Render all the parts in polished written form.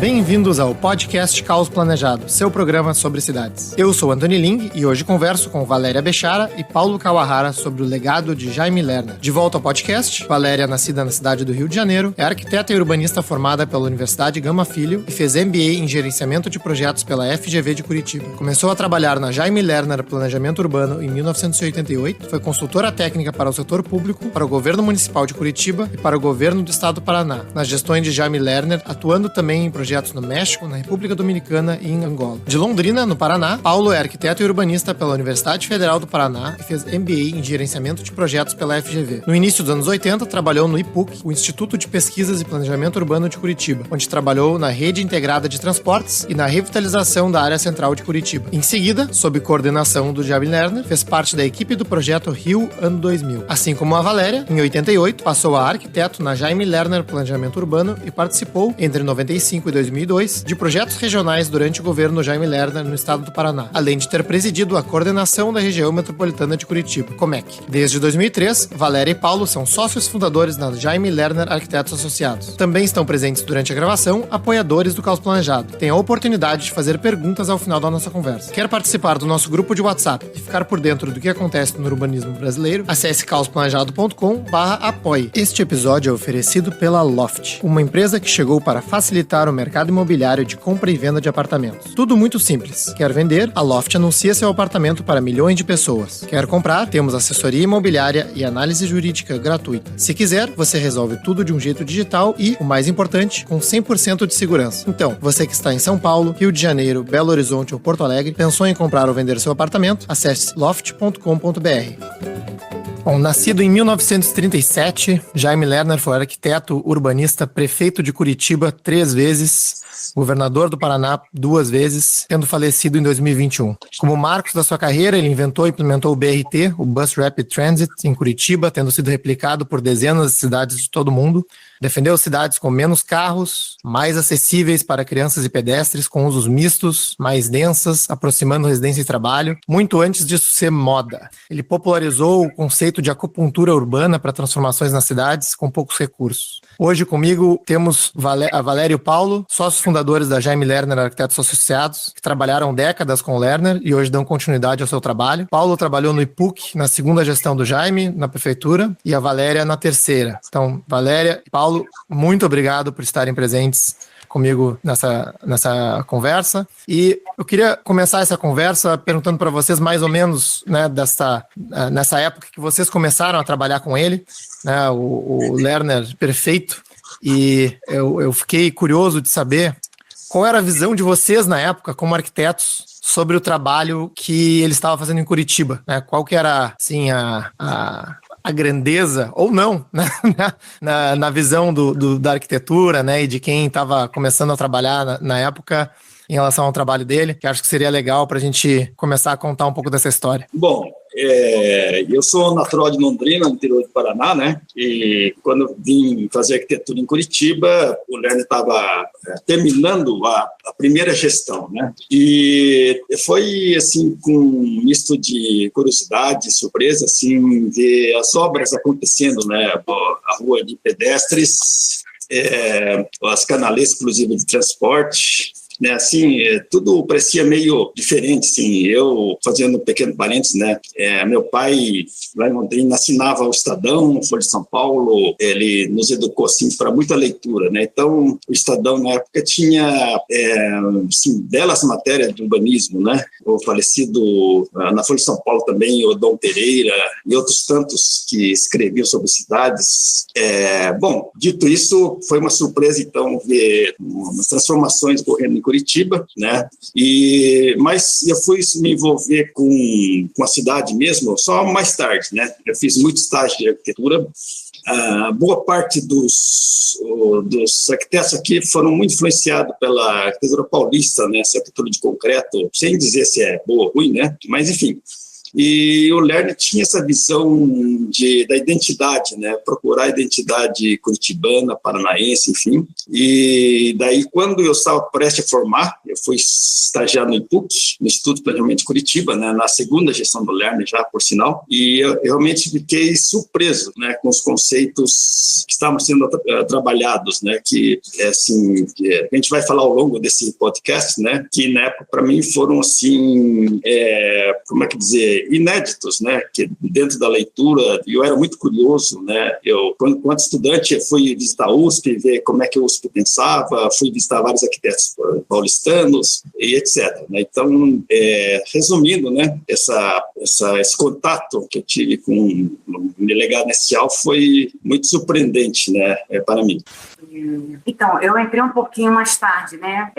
Bem-vindos ao podcast Caos Planejado, seu programa sobre cidades. Eu sou Antônio Ling e hoje converso com Valéria Bechara e Paulo Kawahara sobre o legado de Jaime Lerner. De volta ao podcast, Valéria, nascida na cidade do Rio de Janeiro, é arquiteta e urbanista formada pela Universidade Gama Filho e fez MBA em Gerenciamento de Projetos pela FGV de Curitiba. Começou a trabalhar na Jaime Lerner Planejamento Urbano em 1988, foi consultora técnica para o setor público, para o governo municipal de Curitiba e para o governo do estado do Paraná, nas gestões de Jaime Lerner, atuando também em projetos no México, na República Dominicana e em Angola. De Londrina, no Paraná, Paulo é arquiteto e urbanista pela Universidade Federal do Paraná e fez MBA em Gerenciamento de Projetos pela FGV. No início dos anos 80, trabalhou no IPUC, o Instituto de Pesquisas e Planejamento Urbano de Curitiba, onde trabalhou na rede integrada de transportes e na revitalização da área central de Curitiba. Em seguida, sob coordenação do Jaime Lerner, fez parte da equipe do projeto Rio Ano 2000. Assim como a Valéria, em 88, passou a arquiteto na Jaime Lerner Planejamento Urbano e participou, entre 95 e 2002, de projetos regionais durante o governo Jaime Lerner no estado do Paraná, além de ter presidido a coordenação da região metropolitana de Curitiba, COMEC. Desde 2003, Valéria e Paulo são sócios fundadores da Jaime Lerner Arquitetos Associados. Também estão presentes durante a gravação apoiadores do Caos Planejado. Tem a oportunidade de fazer perguntas ao final da nossa conversa. Quer participar do nosso grupo de WhatsApp e ficar por dentro do que acontece no urbanismo brasileiro? Acesse caosplanejado.com/apoie. Este episódio é oferecido pela Loft, uma empresa que chegou para facilitar o mercado imobiliário de compra e venda de apartamentos. Tudo muito simples. Quer vender? A Loft anuncia seu apartamento para milhões de pessoas. Quer comprar? Temos assessoria imobiliária e análise jurídica gratuita. Se quiser, você resolve tudo de um jeito digital e, o mais importante, com 100% de segurança. Então, você que está em São Paulo, Rio de Janeiro, Belo Horizonte ou Porto Alegre, pensou em comprar ou vender seu apartamento? Acesse loft.com.br. Bom, nascido em 1937, Jaime Lerner foi arquiteto, urbanista, prefeito de Curitiba 3 vezes, governador do Paraná 2 vezes, tendo falecido em 2021. Como marcos da sua carreira, ele inventou e implementou o BRT, o Bus Rapid Transit, em Curitiba, tendo sido replicado por dezenas de cidades de todo o mundo. Defendeu cidades com menos carros, mais acessíveis para crianças e pedestres, com usos mistos, mais densas, aproximando residência e trabalho, muito antes disso ser moda. Ele popularizou o conceito de acupuntura urbana para transformações nas cidades com poucos recursos. Hoje comigo temos a Valéria e o Paulo, sócios fundadores da Jaime Lerner Arquitetos Associados, que trabalharam décadas com o Lerner e hoje dão continuidade ao seu trabalho. Paulo trabalhou no IPUC, na segunda gestão do Jaime, na prefeitura, e a Valéria na terceira. Então, Valéria e Paulo, muito obrigado por estarem presentes comigo nessa conversa. E eu queria começar essa conversa perguntando para vocês mais ou menos, né, nessa época que vocês começaram a trabalhar com ele, né, o Lerner perfeito, e eu fiquei curioso de saber qual era a visão de vocês na época como arquitetos sobre o trabalho que ele estava fazendo em Curitiba, né? Qual que era, assim, a grandeza, ou não, né? na visão da arquitetura, né? E de quem estava começando a trabalhar na época em relação ao trabalho dele, que acho que seria legal para a gente começar a contar um pouco dessa história. Bom, eu sou natural de Londrina, no interior do Paraná, né? E quando eu vim fazer arquitetura em Curitiba, o Lerner estava terminando a primeira gestão, né? E foi, assim, com um misto de curiosidade, surpresa, assim, ver as obras acontecendo, né? A rua de pedestres, as canalês, inclusive, de transporte, né, assim, tudo parecia meio diferente, assim. Eu, fazendo um pequeno parênteses, né, meu pai, lá em Londrina, assinava o Estadão, Folha de São Paulo, ele nos educou, assim, para muita leitura, né, então o Estadão, na época, tinha, assim, belas matérias de urbanismo, né, o falecido, na Folha de São Paulo também, o Dom Pereira e outros tantos que escreviam sobre cidades. Bom, dito isso, foi uma surpresa, então, ver umas transformações correndo em Curitiba, né? Mas eu fui me envolver com a cidade mesmo só mais tarde, né? Eu fiz muito estágio de arquitetura. Boa parte dos arquitetos aqui foram muito influenciados pela arquitetura paulista, né? Essa arquitetura de concreto, sem dizer se é boa ou ruim, né? Mas, enfim. E o Lerner tinha essa visão da identidade, né? Procurar a identidade curitibana, paranaense, enfim. E daí, quando eu estava prestes a formar, eu fui estagiar no IPUC, no Instituto de Planejamento de Curitiba, né? Na segunda gestão do Lerner, já por sinal, e eu realmente fiquei surpreso, né? Com os conceitos que estavam sendo trabalhados, né? Que, assim, a gente vai falar ao longo desse podcast, né? Que, na época, para mim, foram, assim, como é que dizer, inéditos, né? Que dentro da leitura, eu era muito curioso, né? Eu, quando estudante, eu fui visitar a USP, ver como é que a USP pensava, fui visitar vários arquitetos paulistanos e etc. Né? Então, resumindo, né? Esse contato que eu tive com o delegado inicial foi muito surpreendente, né? Para mim. Então, eu entrei um pouquinho mais tarde, né,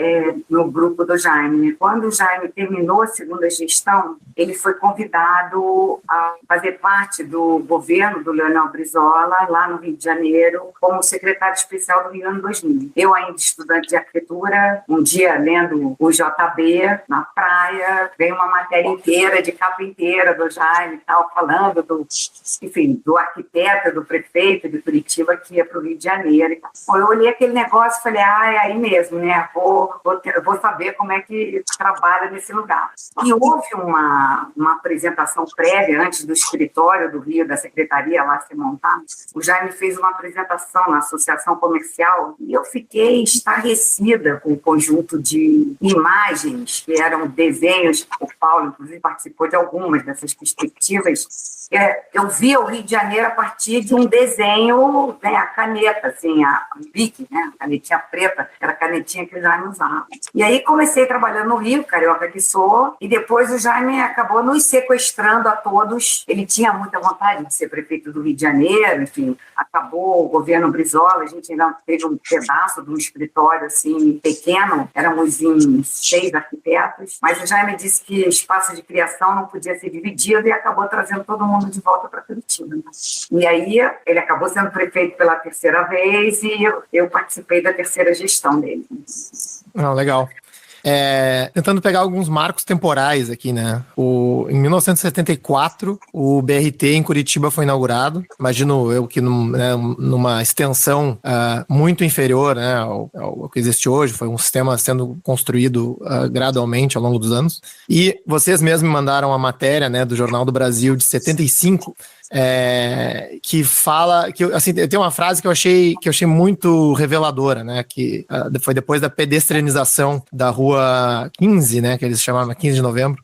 no grupo do Jaime. Quando o Jaime terminou a segunda gestão, ele foi convidado a fazer parte do governo do Leonel Brizola, lá no Rio de Janeiro, como secretário especial do Rio ano 2000. Eu, ainda estudante de arquitetura, um dia lendo o JB na praia, veio uma matéria inteira, de capa inteira do Jaime, tal, falando do arquiteto, do prefeito de Curitiba, que ia para o Rio de Janeiro. Eu olhei aquele negócio e falei, é aí mesmo, né? Vou saber como é que trabalha nesse lugar. E houve uma apresentação prévia, antes do escritório do Rio, da secretaria lá ser montado. O Jaime fez uma apresentação na Associação Comercial e eu fiquei estarrecida com o conjunto de imagens, que eram desenhos. O Paulo, inclusive, participou de algumas dessas perspectivas. Eu via o Rio de Janeiro a partir de um desenho, né, a caneta, assim, a Bic, né, a canetinha preta, era a canetinha que o Jaime usava. E aí comecei trabalhando no Rio, carioca que sou, e depois o Jaime acabou nos sequestrando a todos. Ele tinha muita vontade de ser prefeito do Rio de Janeiro, enfim, acabou o governo Brizola, a gente ainda teve um pedaço de um escritório, assim, pequeno, éramos em 6 arquitetos, mas o Jaime disse que espaço de criação não podia ser dividido e acabou trazendo todo mundo de volta para Curitiba. Né? E aí ele acabou sendo prefeito pela terceira vez e eu participei da terceira gestão dele. Legal. Tentando pegar alguns marcos temporais aqui, né? Em 1974, o BRT em Curitiba foi inaugurado. Imagino eu que numa extensão muito inferior, né, ao que existe hoje. Foi um sistema sendo construído gradualmente ao longo dos anos. E vocês mesmos me mandaram a matéria, né, do Jornal do Brasil de 75, que fala, assim, tem uma frase que eu achei muito reveladora, né, que foi depois da pedestrianização da Rua 15, né, que eles chamavam 15 de novembro,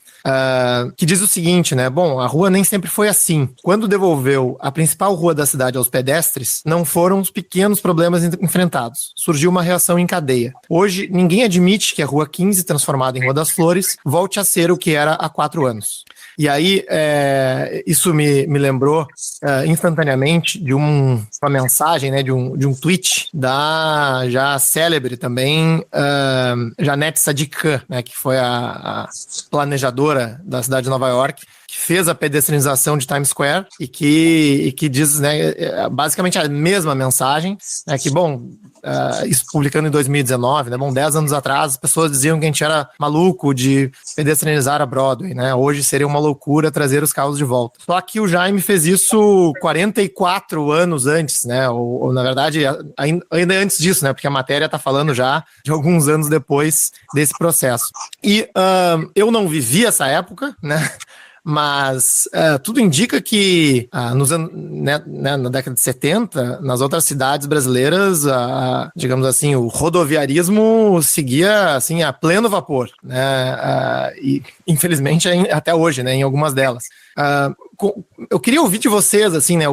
que diz o seguinte, né, bom, a rua nem sempre foi assim. Quando devolveu a principal rua da cidade aos pedestres, não foram os pequenos problemas enfrentados. Surgiu uma reação em cadeia. Hoje, ninguém admite que a Rua 15, transformada em Rua das Flores, volte a ser o que era há 4 anos. E aí, isso me lembrou instantaneamente de uma mensagem, né, de um tweet da já célebre também Janette Sadikan, né, que foi a planejadora da cidade de Nova York, que fez a pedestrianização de Times Square e que diz, né, basicamente a mesma mensagem, né, que, bom, isso publicando em 2019, né, bom, 10 anos atrás as pessoas diziam que a gente era maluco de pedestrianizar a Broadway, né, hoje seria uma loucura trazer os carros de volta. Só que o Jaime fez isso 44 anos antes, né, ou na verdade ainda antes disso, né, porque a matéria está falando já de alguns anos depois desse processo. E eu não vivi essa época, né, mas tudo indica que na década de 70, nas outras cidades brasileiras, digamos assim, o rodoviarismo seguia assim, a pleno vapor, né? E infelizmente até hoje, né, em algumas delas. Eu queria ouvir de vocês, assim, né?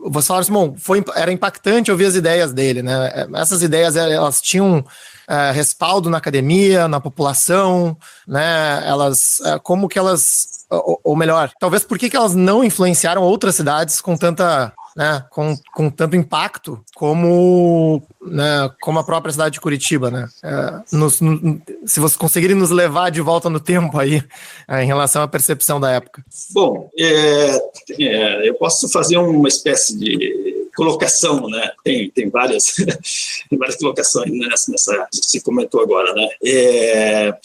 Vocês falaram assim, bom, era impactante ouvir as ideias dele, né? Essas ideias, elas tinham respaldo na academia, na população, né? Como que elas, ou melhor, talvez por que elas não influenciaram outras cidades com tanta, né, com tanto impacto como a própria cidade de Curitiba, né? Se vocês conseguirem nos levar de volta no tempo aí, em relação à percepção da época. Bom, eu posso fazer uma espécie de colocação, né? Tem várias, tem várias colocações nessa que você comentou agora, né?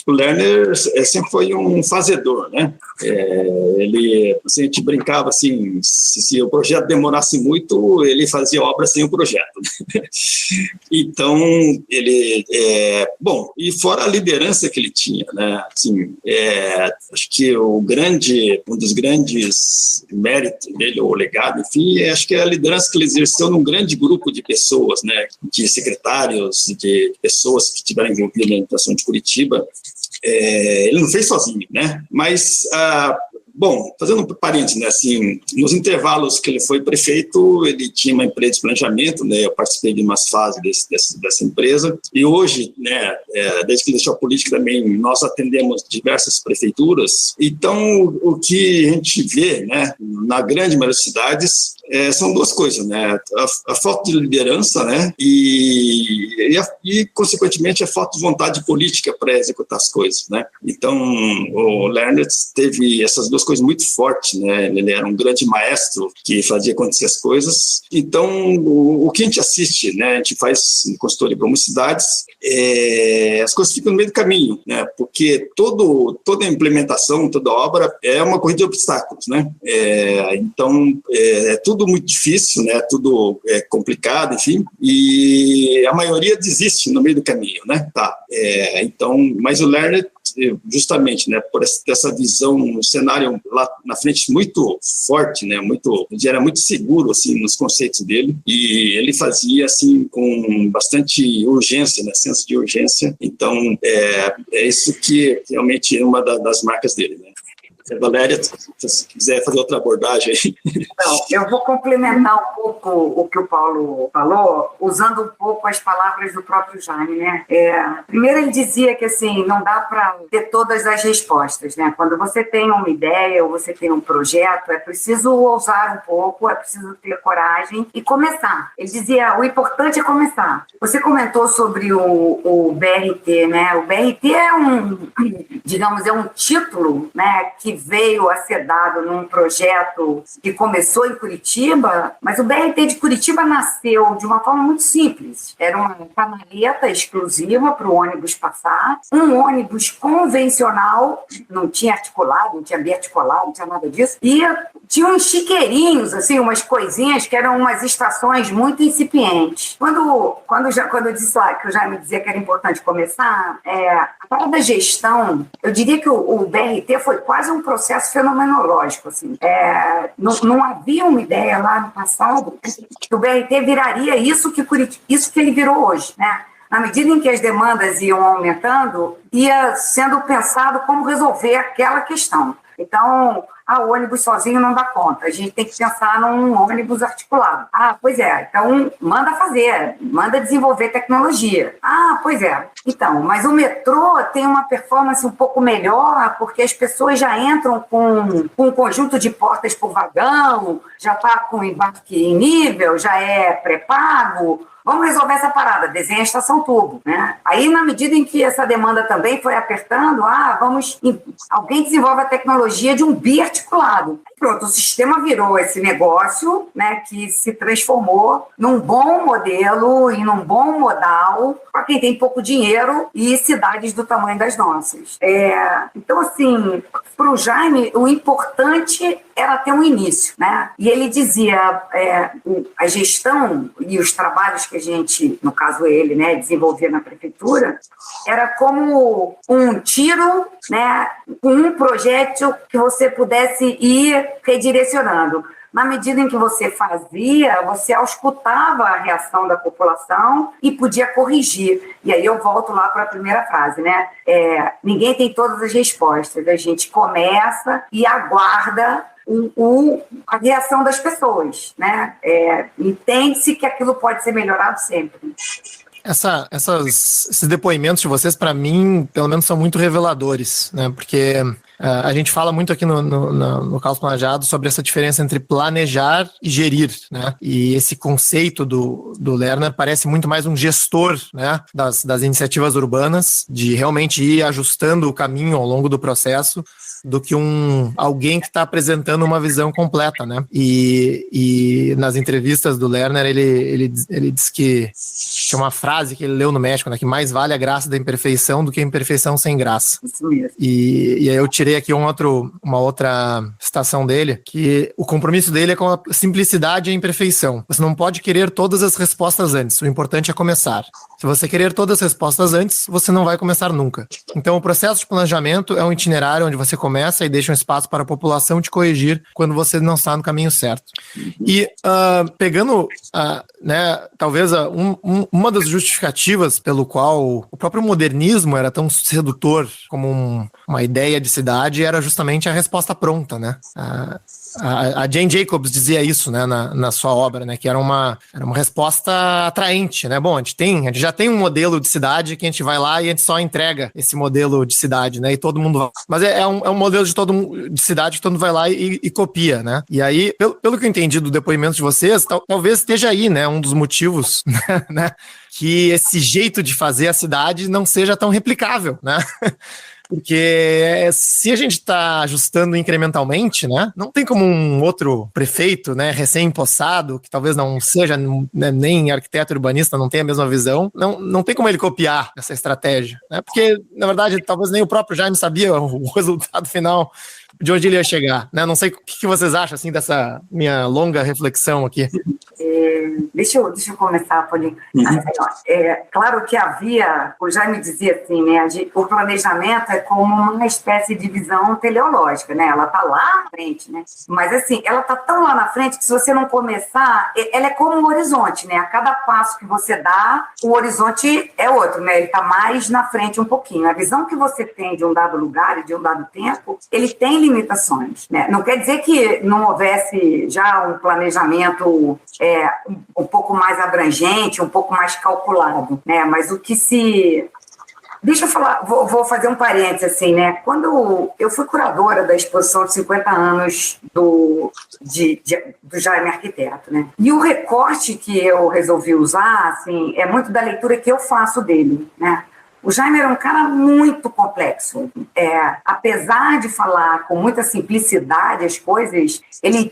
O Lerner sempre foi um fazedor, né? Ele, assim, a gente brincava assim, se o projeto demorasse muito, ele fazia obra sem o projeto. Então, ele, bom, e fora a liderança que ele tinha, né? Assim, acho que um dos grandes méritos dele, ou legado, enfim, acho que é a liderança que ele exerceu num grande grupo de pessoas, né? De secretários, de pessoas que estiveram envolvidas na administração de Curitiba. Ele não fez sozinho, né? Mas, bom, fazendo um parênteses, né, assim, nos intervalos que ele foi prefeito, ele tinha uma empresa de planejamento, né, eu participei de umas fases dessa empresa, e hoje, né, desde que ele deixou a política também, nós atendemos diversas prefeituras. Então, o que a gente vê, né, na grande maioria das cidades, são duas coisas, né, a falta de liderança, né, e consequentemente, a falta de vontade política para executar as coisas, né. Então, o Lerner teve essas duas coisas muito fortes, né? Ele era um grande maestro que fazia acontecer as coisas. Então, o que a gente assiste, né? A gente faz consultoria para algumas cidades, as coisas ficam no meio do caminho, né? Porque toda a implementação, toda a obra é uma corrida de obstáculos, né? Então, é tudo muito difícil, né? Tudo complicado, enfim, e a maioria desiste no meio do caminho, né? Então, mas o Lerner, justamente, né, por essa visão, um cenário lá na frente muito forte, né, era muito seguro, assim, nos conceitos dele, e ele fazia, assim, com bastante urgência, né, senso de urgência. Então, é isso que realmente é uma das marcas dele, né. Valéria, se quiser fazer outra abordagem aí. Não, eu vou complementar um pouco o que o Paulo falou, usando um pouco as palavras do próprio Jaime, né? Primeiro ele dizia que, assim, não dá para ter todas as respostas, né? Quando você tem uma ideia ou você tem um projeto, é preciso ousar um pouco, é preciso ter coragem e começar. Ele dizia, o importante é começar. Você comentou sobre o BRT, né? O BRT é um título, né, que veio a ser dado num projeto que começou em Curitiba, mas o BRT de Curitiba nasceu de uma forma muito simples. Era uma canaleta exclusiva para o ônibus passar, um ônibus convencional, não tinha articulado, não tinha biarticulado, não tinha nada disso, e tinha uns chiqueirinhos, assim, umas coisinhas que eram umas estações muito incipientes. Quando eu disse lá que eu já me dizia que era importante começar, a parada da gestão, eu diria que o BRT foi quase um processo fenomenológico, assim. Não havia uma ideia lá no passado que o BRT viraria isso que ele virou hoje, né? Na medida em que as demandas iam aumentando, ia sendo pensado como resolver aquela questão. Então, o ônibus sozinho não dá conta, a gente tem que pensar num ônibus articulado. Pois é, então manda fazer, manda desenvolver tecnologia. Pois é. Então, mas o metrô tem uma performance um pouco melhor, porque as pessoas já entram com um conjunto de portas por vagão, já está com embarque em nível, já é pré-pago. Vamos resolver essa parada, desenha a estação tubo, né? Aí, na medida em que essa demanda também foi apertando, alguém desenvolve a tecnologia de um biarticulado. Pronto, o sistema virou esse negócio, né, que se transformou num bom modelo e num bom modal para quem tem pouco dinheiro e cidades do tamanho das nossas. Então, assim, para o Jaime, o importante era ter um início, né? E ele dizia, a gestão e os trabalhos que a gente, no caso ele, né, desenvolvia na prefeitura, era como um tiro, né, com um projétil que você pudesse ir redirecionando. Na medida em que você fazia, você auscultava a reação da população e podia corrigir. E aí eu volto lá para a primeira frase, né? Ninguém tem todas as respostas. A gente começa e aguarda a reação das pessoas, né? Entende-se que aquilo pode ser melhorado sempre. Esses depoimentos de vocês, para mim, pelo menos, são muito reveladores, né? Porque A gente fala muito aqui no Caos Planejado sobre essa diferença entre planejar e gerir, né? E esse conceito do Lerner parece muito mais um gestor, né, das iniciativas urbanas, de realmente ir ajustando o caminho ao longo do processo, do que alguém que está apresentando uma visão completa, né? E nas entrevistas do Lerner, ele diz que tinha uma frase que ele leu no México, né? Que mais vale a graça da imperfeição do que a imperfeição sem graça. Isso mesmo. E aí eu tirei aqui uma outra citação dele, que o compromisso dele é com a simplicidade e a imperfeição. Você não pode querer todas as respostas antes, o importante é começar. Se você querer todas as respostas antes, você não vai começar nunca. Então, o processo de planejamento é um itinerário onde você começa e deixa um espaço para a população te corrigir quando você não está no caminho certo. E pegando, né, talvez uma das justificativas pelo qual o próprio modernismo era tão sedutor como uma ideia de cidade era justamente a resposta pronta, né? A Jane Jacobs dizia isso, né, na sua obra, né, que era uma resposta atraente, né? Bom, a gente já tem um modelo de cidade que a gente vai lá e a gente só entrega esse modelo de cidade, né? E todo mundo vai. Mas é um modelo de cidade que todo mundo vai lá e copia, né? E aí, pelo que eu entendi do depoimento de vocês, talvez esteja aí, né, um dos motivos, né, que esse jeito de fazer a cidade não seja tão replicável, né? Porque se a gente está ajustando incrementalmente, né, não tem como um outro prefeito, né, recém-empossado, que talvez não seja, né, nem arquiteto urbanista, não tenha a mesma visão, não tem como ele copiar essa estratégia, né, porque, na verdade, talvez nem o próprio Jaime sabia o resultado final de onde ele ia chegar, né? Não sei o que vocês acham, assim, dessa minha longa reflexão aqui. Deixa eu começar, Paulinho. Claro que o Jaime dizia assim, né, o planejamento é como uma espécie de visão teleológica, né? Ela tá lá na frente, né? Mas, assim, ela tá tão lá na frente que se você não começar, ela é como um horizonte, né? A cada passo que você dá, o horizonte é outro, né? Ele tá mais na frente um pouquinho. A visão que você tem de um dado lugar e de um dado tempo, ele tem limitações, né? Não quer dizer que não houvesse já um planejamento um pouco mais abrangente, um pouco mais calculado, né? Mas o que se... Deixa eu falar, vou fazer um parênteses, assim, né? Quando eu fui curadora da exposição de 50 anos do Jaime Arquiteto, né? E o recorte que eu resolvi usar, assim, é muito da leitura que eu faço dele, né? O Jaime era um cara muito complexo. Apesar de falar com muita simplicidade as coisas, ele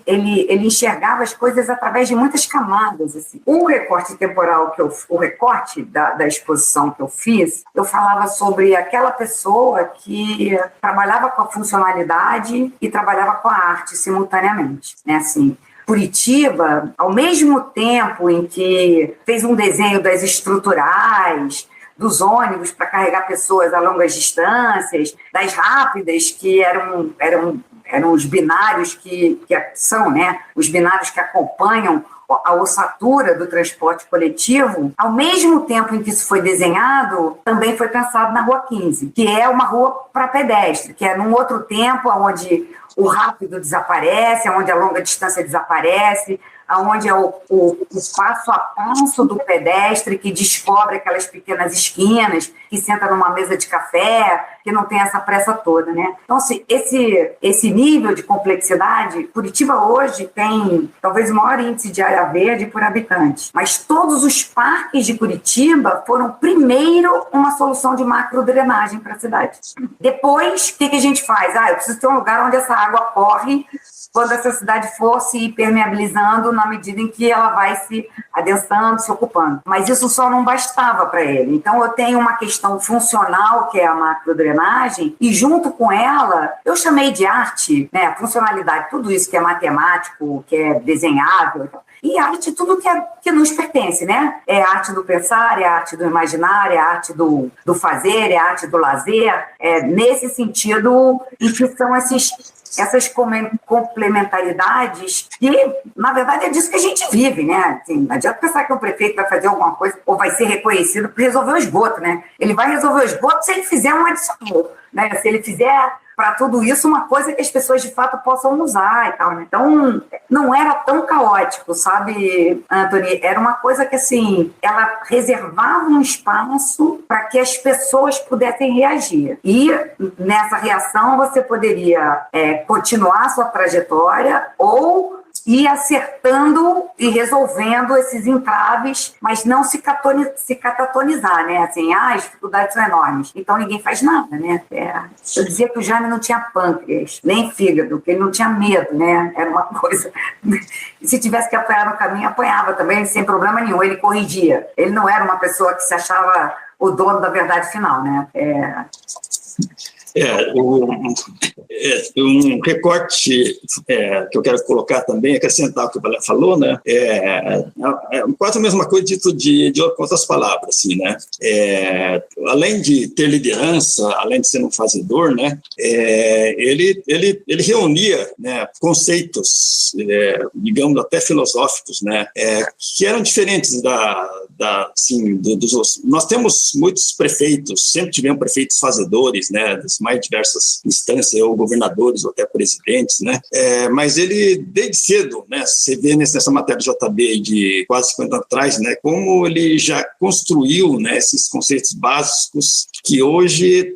enxergava as coisas através de muitas camadas. Assim. O recorte temporal, o recorte da exposição que eu fiz, eu falava sobre aquela pessoa que trabalhava com a funcionalidade e trabalhava com a arte simultaneamente, né? Assim, Curitiba, ao mesmo tempo em que fez um desenho das estruturais, dos ônibus para carregar pessoas a longas distâncias, das rápidas, que eram os binários que são, né, os binários que acompanham a ossatura do transporte coletivo. Ao mesmo tempo em que isso foi desenhado, também foi pensado na Rua 15, que é uma rua para pedestre, que é num outro tempo onde o rápido desaparece, onde a longa distância desaparece, onde é o passo a passo do pedestre que descobre aquelas pequenas esquinas, que senta numa mesa de café, que não tem essa pressa toda, né? Então, assim, esse nível de complexidade, Curitiba hoje tem talvez o maior índice de área verde por habitante, mas todos os parques de Curitiba foram primeiro uma solução de macrodrenagem para a cidade. Depois, o que a gente faz? Eu preciso ter um lugar onde essa água corre quando essa cidade for se permeabilizando na medida em que ela vai se adensando, se ocupando. Mas isso só não bastava para ele. Então, eu tenho uma questão funcional, que é a macrodrenagem, e junto com ela, eu chamei de arte, né, funcionalidade, tudo isso que é matemático, que é desenhável, e arte, tudo que nos pertence, né? É a arte do pensar, é a arte do imaginar, é a arte do fazer, é a arte do lazer, nesse sentido em que são essas complementaridades que, na verdade, é disso que a gente vive, né? Assim, não adianta pensar que o prefeito vai fazer alguma coisa ou vai ser reconhecido por resolver o esgoto, né? Ele vai resolver o esgoto se ele fizer um adicional, né? Se ele fizer para tudo isso uma coisa que as pessoas de fato possam usar e tal, né? Então, não era tão caótico, sabe, Anthony? Era uma coisa que, assim, ela reservava um espaço para que as pessoas pudessem reagir. E nessa reação você poderia continuar a sua trajetória ou ir acertando e resolvendo esses entraves, mas não se catatonizar, né? Assim, as dificuldades são enormes. Então ninguém faz nada, né? Eu dizia que o Jaime não tinha pâncreas, nem fígado, que ele não tinha medo, né? Era uma coisa... E se tivesse que apanhar no caminho, apanhava também, sem problema nenhum. Ele corrigia. Ele não era uma pessoa que se achava o dono da verdade final, né? Um recorte que eu quero colocar também, acrescentar o que o Valério falou, né? Quase a mesma coisa dito de outras palavras, assim, né? Além de ter liderança, além de ser um fazedor, né? Ele reunia, né, conceitos, digamos, até filosóficos, né? Que eram diferentes dos outros. Nós temos muitos prefeitos, sempre tivemos prefeitos fazedores, né? Das mais diversas instâncias, ou governadores, ou até presidentes, né? Mas ele, desde cedo, né? Você vê nessa matéria do JB de quase 50 anos atrás, né? Como ele já construiu, né, esses conceitos básicos que hoje,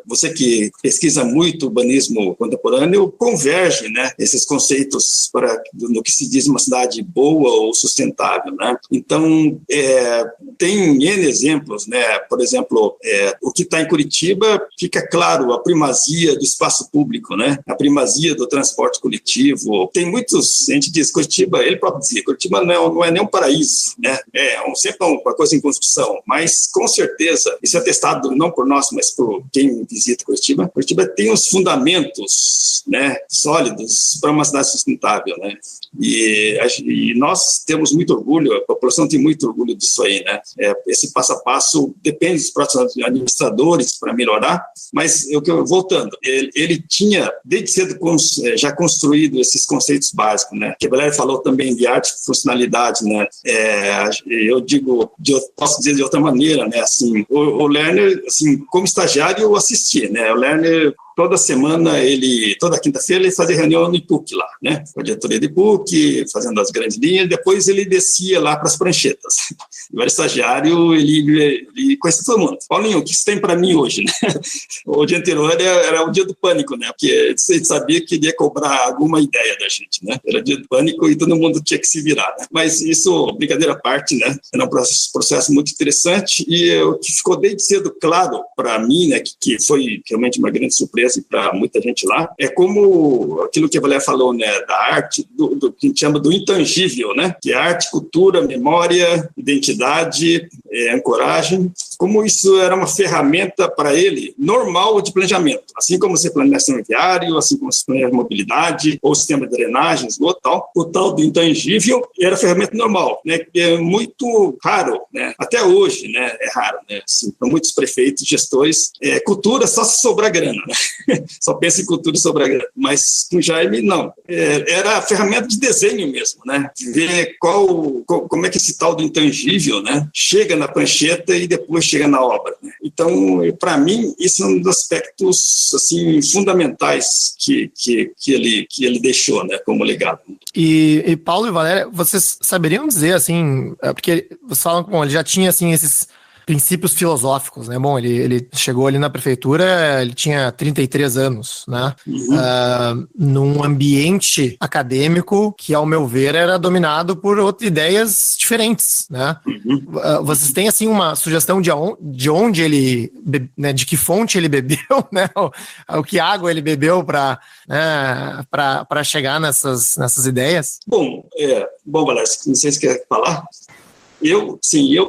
você que pesquisa muito urbanismo contemporâneo, converge, né? Esses conceitos no que se diz uma cidade boa ou sustentável, né? Então, tem N exemplos, né? Por exemplo, o que está em Curitiba, fica claro a primazia do espaço público, né? A primazia do transporte coletivo. Tem muitos, a gente diz, Curitiba, ele próprio dizia, Curitiba não é nem um paraíso, né? Sempre uma coisa em construção, mas com certeza, isso é testado não por nós, mas por quem visita Curitiba. Curitiba tem os fundamentos, né, sólidos para uma cidade sustentável, né? E nós temos muito orgulho, a população tem muito orgulho disso aí, né? Esse passo a passo depende dos próximos administradores para melhorar, mas voltando, ele tinha desde cedo já construído esses conceitos básicos, né? Que a Valéria falou também de arte e funcionalidade, né? Posso dizer de outra maneira, né? Assim, o Lerner, assim, como estagiário eu assisti, né? O Lerner, toda semana, toda quinta-feira, ele fazia reunião no IPUC lá, né? Com a diretoria do IPUC, fazendo as grandes linhas, depois ele descia lá para as pranchetas. Eu era estagiário, ele conhecia todo mundo. Paulinho, o que você tem para mim hoje, né? O dia anterior era o dia do pânico, né? Porque você sabia que ele ia cobrar alguma ideia da gente, né? Era dia do pânico e todo mundo tinha que se virar, né? Mas isso, brincadeira à parte, né? Era um processo muito interessante e o que ficou desde cedo claro para mim, né? Que foi realmente uma grande surpresa para muita gente lá, é como aquilo que a Valéria falou, né, da arte, do que a gente chama do intangível, né, que é arte, cultura, memória, identidade, ancoragem, como isso era uma ferramenta para ele normal de planejamento, assim como você planeja sistema viário, assim como você planeja mobilidade, ou sistema de drenagem, esgoto, tal, o tal do intangível era ferramenta normal, né, que é muito raro, né, até hoje, né, é raro, né, assim, para muitos prefeitos, gestores, cultura só se sobrar grana, né. Só pensa em cultura e sobrar grana, mas com Jaime não, era a ferramenta de desenho mesmo, né, ver como é que esse tal do intangível, né, chega na prancheta e depois chega na obra, né? Então, para mim, isso é um dos aspectos assim fundamentais que ele deixou, né, como legado. E Paulo e Valéria, vocês saberiam dizer assim, porque vocês falam como ele já tinha assim esses princípios filosóficos, né? Bom, ele chegou ali na prefeitura, ele tinha 33 anos, né? Num ambiente acadêmico que, ao meu ver, era dominado por outras ideias diferentes, né? Vocês têm, assim, uma sugestão de onde ele, né, de que fonte ele bebeu, né? O que água ele bebeu para chegar nessas ideias? Bom, Valério, não sei se quer falar. Eu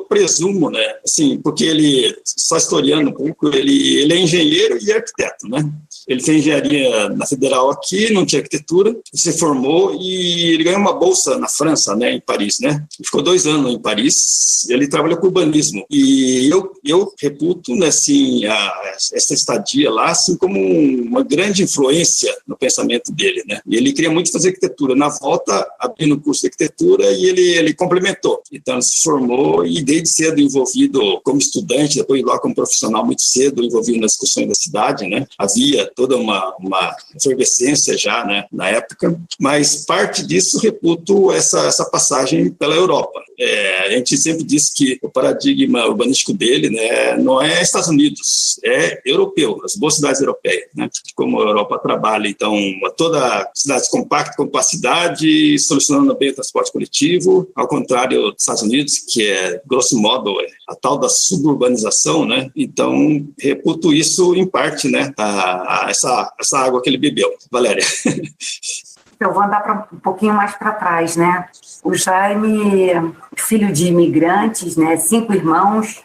presumo, né, assim, porque ele, só historiando um pouco, ele é engenheiro e arquiteto, né? Ele fez engenharia na Federal aqui, não tinha arquitetura, se formou e ele ganhou uma bolsa na França, né, em Paris, né? Ele ficou 2 anos em Paris, ele trabalhou com urbanismo. E eu reputo, né, assim, essa estadia lá, assim, como uma grande influência no pensamento dele, né? E ele queria muito fazer arquitetura. Na volta, abriu um curso de arquitetura e ele complementou. Então, ele se formou e desde cedo envolvido como estudante, depois lá como profissional muito cedo, envolvido nas discussões da cidade, né? Havia toda uma efervescência já, né, na época, mas parte disso reputo essa passagem pela Europa. A gente sempre diz que o paradigma urbanístico dele, né, não é Estados Unidos, é europeu, as boas cidades europeias, né? Como a Europa trabalha, então, toda cidades compactas, com capacidade, solucionando bem o transporte coletivo, ao contrário dos Estados Unidos, que é, grosso modo, a tal da suburbanização, né? Então, reputo isso em parte, né, essa água que ele bebeu. Valéria. Eu vou andar um pouquinho mais para trás, né? O Jaime, filho de imigrantes, né? 5 irmãos.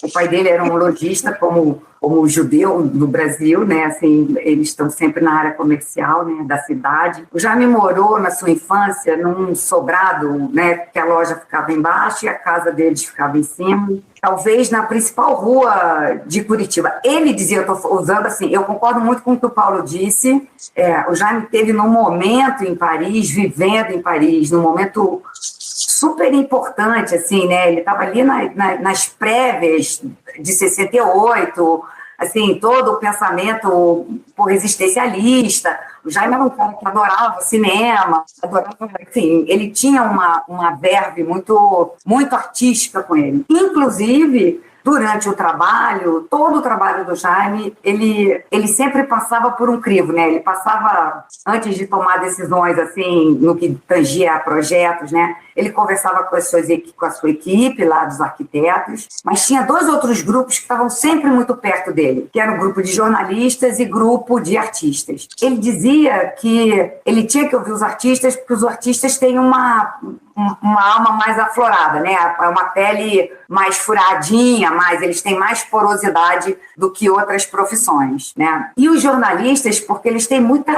O pai dele era um lojista, como judeu no Brasil, né? Assim, eles estão sempre na área comercial, né, da cidade. O Jaime morou na sua infância num sobrado, né, que a loja ficava embaixo e a casa deles ficava em cima. Talvez na principal rua de Curitiba. Ele dizia, eu estou usando assim, eu concordo muito com o que o Paulo disse. O Jaime teve num momento em Paris, vivendo em Paris, num momento super importante, assim, né? Ele estava ali nas prévias de 68, assim, todo o pensamento existencialista. O Jaime era um cara que adorava cinema, assim, ele tinha uma verve muito, muito artística com ele. Inclusive, durante o trabalho, todo o trabalho do Jaime, ele sempre passava por um crivo, né? Ele passava, antes de tomar decisões, assim, no que tangia a projetos, né? Ele conversava com a sua equipe lá dos arquitetos, mas tinha 2 outros grupos que estavam sempre muito perto dele, que era o grupo de jornalistas e grupo de artistas. Ele dizia que ele tinha que ouvir os artistas porque os artistas têm uma alma mais aflorada, né? É uma pele mais furadinha, eles têm mais porosidade do que outras profissões, né? E os jornalistas, porque eles têm muita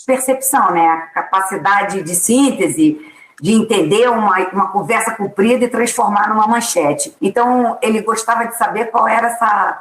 percepção, né? Capacidade de síntese, de entender uma conversa comprida e transformar numa manchete. Então, ele gostava de saber qual era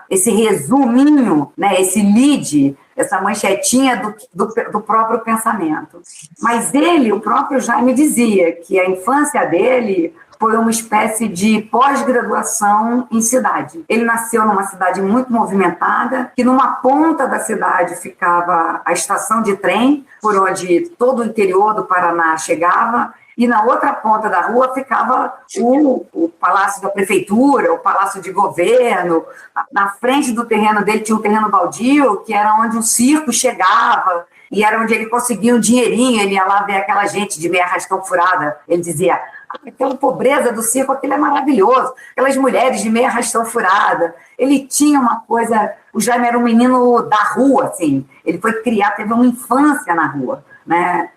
esse resuminho, né? Esse lead, essa manchetinha do próprio pensamento. Mas o próprio Jaime dizia que a infância dele foi uma espécie de pós-graduação em cidade. Ele nasceu numa cidade muito movimentada, que numa ponta da cidade ficava a estação de trem, por onde todo o interior do Paraná chegava, e na outra ponta da rua ficava o Palácio da Prefeitura, o Palácio de Governo. Na frente do terreno dele tinha um terreno baldio, que era onde o circo chegava, e era onde ele conseguia um dinheirinho, ele ia lá ver aquela gente de meia arrastão furada. Ele dizia, aquela pobreza do circo, aquilo é maravilhoso, aquelas mulheres de meia arrastão furada. Ele tinha uma coisa, o Jaime era um menino da rua, assim, ele foi criado, teve uma infância na rua, né?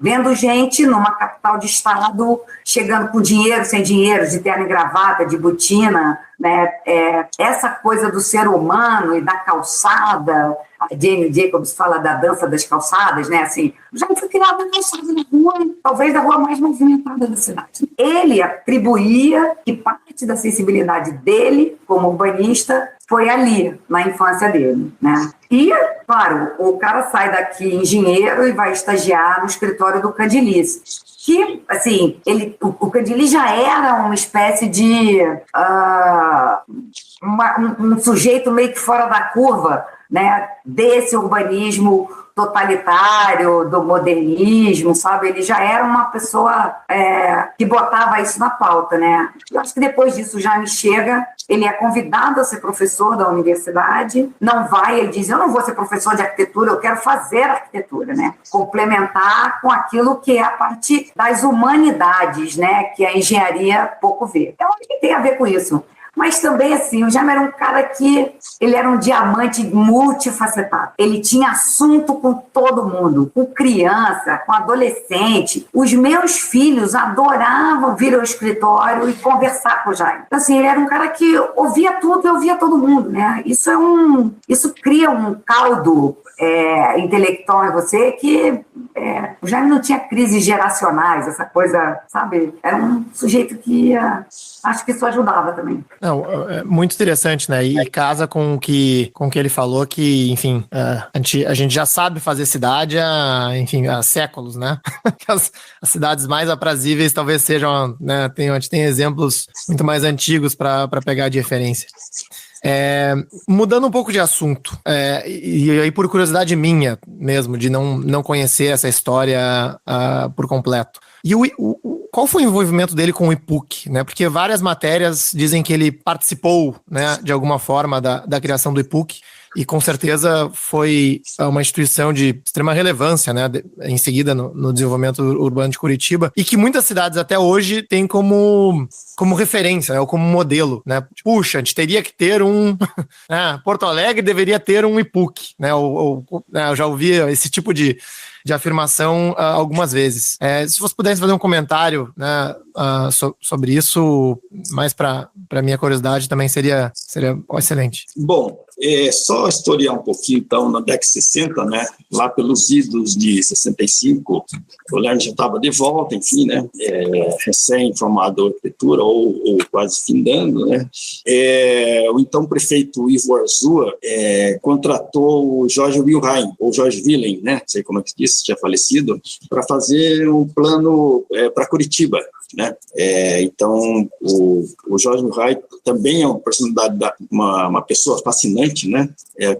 Vendo gente numa capital de estado chegando com dinheiro, sem dinheiro, de terno e gravata, de botina, né? Essa coisa do ser humano e da calçada, a Jane Jacobs fala da dança das calçadas, né? Assim, já foi criado na calçada na rua, talvez a rua mais movimentada da cidade. Ele atribuía que parte da sensibilidade dele, como urbanista, foi ali, na infância dele, né? E, claro, o cara sai daqui engenheiro e vai estagiar no escritório do Candelice, que, assim, o Candelice já era uma espécie de um sujeito meio que fora da curva, né, desse urbanismo totalitário, do modernismo, sabe? Ele já era uma pessoa que botava isso na pauta, né? Eu acho que depois disso já me chega, ele é convidado a ser professor da universidade, não vai, ele diz, eu não vou ser professor de arquitetura, eu quero fazer arquitetura, né? Complementar com aquilo que é a parte das humanidades, né? Que a engenharia pouco vê. Então, o que tem a ver com isso? Mas também, assim, o Jaime era um cara que ele era um diamante multifacetado. Ele tinha assunto com todo mundo, com criança, com adolescente. Os meus filhos adoravam vir ao escritório e conversar com o Jaime. Então, assim, ele era um cara que ouvia tudo e ouvia todo mundo, né? Isso cria um caldo intelectual em você que o Jaime não tinha crises geracionais, essa coisa, sabe? Era um sujeito que acho que isso ajudava também. Não, é muito interessante, né? E casa com o que ele falou, que, enfim, a gente já sabe fazer cidade há séculos, né? As cidades mais aprazíveis talvez sejam, né? A gente tem exemplos muito mais antigos para pegar de referência. Mudando um pouco de assunto, e aí por curiosidade minha mesmo, de não conhecer essa história por completo. E qual foi o envolvimento dele com o IPUC, né? Porque várias matérias dizem que ele participou, né, de alguma forma da criação do IPUC, e com certeza foi uma instituição de extrema relevância, né, em seguida no desenvolvimento urbano de Curitiba, e que muitas cidades até hoje têm como referência, né, ou como modelo, né? Puxa, a gente teria que ter Porto Alegre deveria ter um IPUC, né? Eu já ouvi esse tipo de afirmação algumas vezes. Se você pudesse fazer um comentário, né, sobre isso, mais para minha curiosidade, também seria excelente. Bom, só historiar um pouquinho, então, na década de 60, né, lá pelos idos de 65, o Lerner já estava de volta, enfim, né, recém-formado em arquitetura, ou quase findando, né. O então prefeito Ivo Arzua contratou o Jorge Wilhelm, ou Jorge Wilhelm, né, não sei como é que diz, já falecido, para fazer um plano para Curitiba, né? Então o Jorge Wilhelm também é uma personalidade, uma pessoa fascinante, né?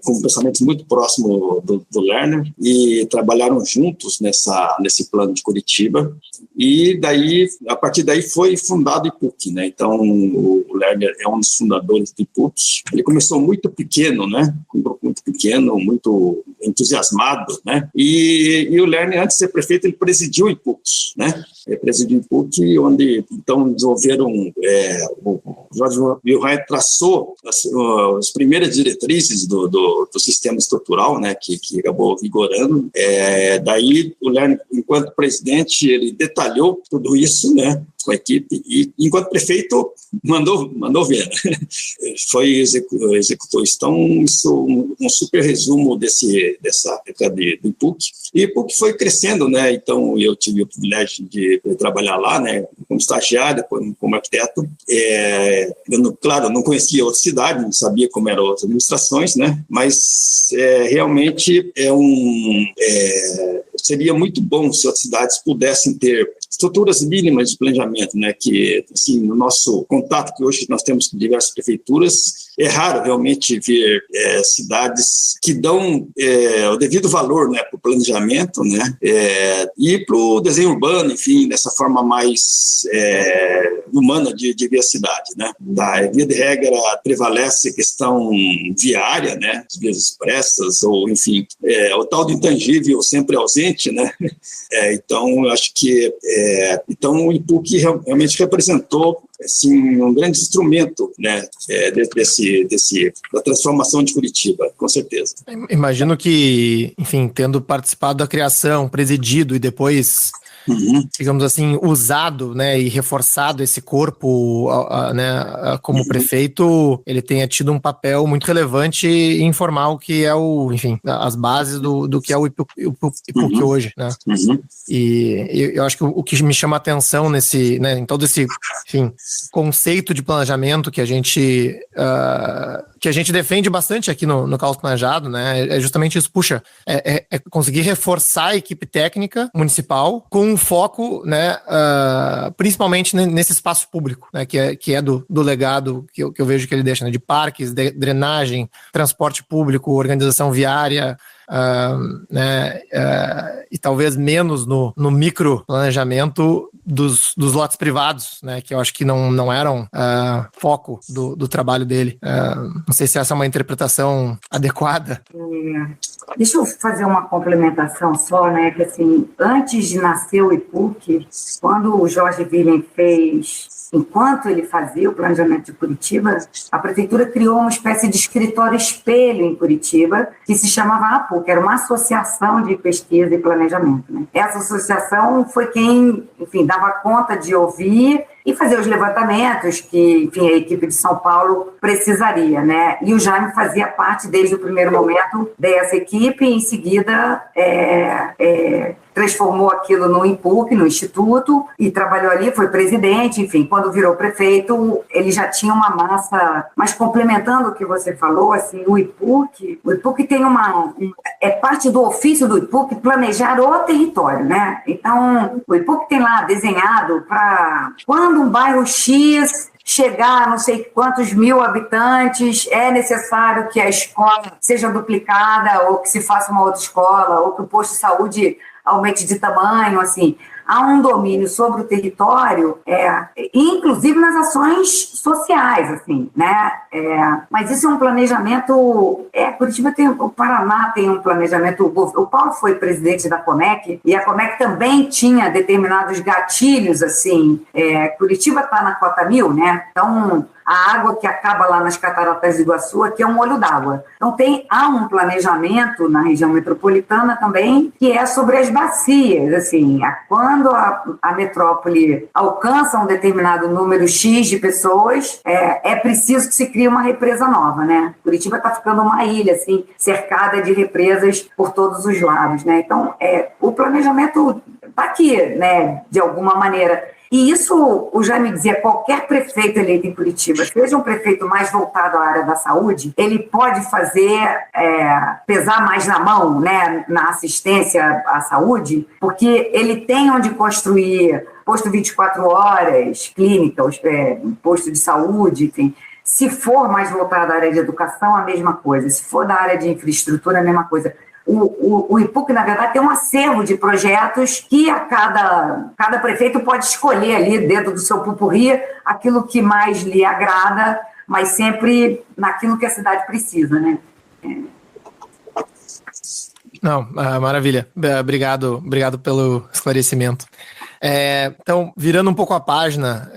Com um pensamento muito próximo do Lerner, e trabalharam juntos nesse plano de Curitiba, e a partir daí foi fundado o IPUC, né? Então o Lerner é um dos fundadores do IPUC. Ele começou muito pequeno, né? Muito pequeno, muito entusiasmado, né? E o Lerner, antes de ser prefeito, ele presidiu o IPUC, né? Ele presidiu o IPUC, onde então desenvolveram, o Jorge Wilhelm traçou as primeiras diretrizes do sistema estrutural, né, que acabou vigorando. Daí o Lerner, enquanto presidente, ele detalhou tudo isso, né, com a equipe, e enquanto prefeito mandou ver, né? Executou isso. Então, isso um super resumo dessa época do IPUC. E o IPUC foi crescendo, né? Então eu tive o privilégio de trabalhar lá, né, como estagiário, como arquiteto. Claro, não conhecia outra cidade, não sabia como eram as administrações, né? Mas realmente seria muito bom se as cidades pudessem ter estruturas mínimas de planejamento, né? Que, assim, no nosso contato que hoje nós temos com diversas prefeituras, é raro realmente ver cidades que dão o devido valor, né, para o planejamento, né, e para o desenho urbano, enfim, dessa forma mais humana de ver a cidade, né. Via de regra, prevalece a questão viária, né, as vias expressas, ou, enfim, o tal do intangível sempre ausente, né. Então, eu acho que então o IPUC realmente representou, assim, um grande instrumento, né, da transformação de Curitiba, com certeza. Imagino que, enfim, tendo participado da criação, presidido e depois, digamos assim, usado, né, e reforçado esse corpo, né, como prefeito, ele tenha tido um papel muito relevante em informar o que é enfim, as bases do que é o IPUC hoje, né. E eu acho que o que me chama a atenção né, em todo esse, enfim, conceito de planejamento que a gente defende bastante aqui no Caos Planejado, né, é justamente isso. Puxa, é conseguir reforçar a equipe técnica municipal com um foco, né, principalmente nesse espaço público, né, que é do legado que eu vejo que ele deixa, né, de parques, drenagem, transporte público, organização viária, né, e talvez menos no micro planejamento dos lotes privados, né, que eu acho que não eram foco do trabalho dele. Não sei se essa é uma interpretação adequada. Deixa eu fazer uma complementação só, né, que assim, antes de nascer o IPUC, quando o Jorge Wilhelm enquanto ele fazia o planejamento de Curitiba, a prefeitura criou uma espécie de escritório espelho em Curitiba, que se chamava APU, que era uma associação de pesquisa e planejamento, né? Essa associação foi quem, enfim, dava conta de ouvir e fazer os levantamentos que, enfim, a equipe de São Paulo precisaria, né? E o Jaime fazia parte, desde o primeiro momento, dessa equipe, e em seguida transformou aquilo no IPUC, no Instituto, e trabalhou ali, foi presidente, enfim, quando virou prefeito, ele já tinha uma massa. Mas complementando o que você falou, assim, o IPUC tem é parte do ofício do IPUC planejar o território, né? Então, o IPUC tem lá desenhado para quando um bairro X chegar a não sei quantos mil habitantes, é necessário que a escola seja duplicada, ou que se faça uma outra escola, ou que o posto de saúde aumente de tamanho, assim. Há um domínio sobre o território, inclusive nas ações sociais, assim, né? Mas isso é um planejamento... Curitiba o Paraná tem um planejamento... O Paulo foi presidente da Comec, e a Comec também tinha determinados gatilhos, assim. Curitiba está na cota 1000, né? Então, a água que acaba lá nas Cataratas do Iguaçu aqui é um olho d'água. Então, há um planejamento na região metropolitana também, que é sobre as bacias, assim, quando a metrópole alcança um determinado número X de pessoas, é preciso que se crie uma represa nova, né? Curitiba está ficando uma ilha, assim, cercada de represas por todos os lados, né? Então, o planejamento está aqui, né, de alguma maneira. E isso, o Jaime dizia, qualquer prefeito eleito em Curitiba, seja um prefeito mais voltado à área da saúde, ele pode pesar mais na mão, né, na assistência à saúde, porque ele tem onde construir posto 24 horas, clínica, posto de saúde, enfim. Se for mais voltado à área de educação, a mesma coisa. Se for da área de infraestrutura, a mesma coisa. O IPUC, na verdade, tem um acervo de projetos que cada prefeito pode escolher ali dentro do seu pupurri aquilo que mais lhe agrada, mas sempre naquilo que a cidade precisa, né? Não, maravilha. Obrigado pelo esclarecimento. Então, virando um pouco a página,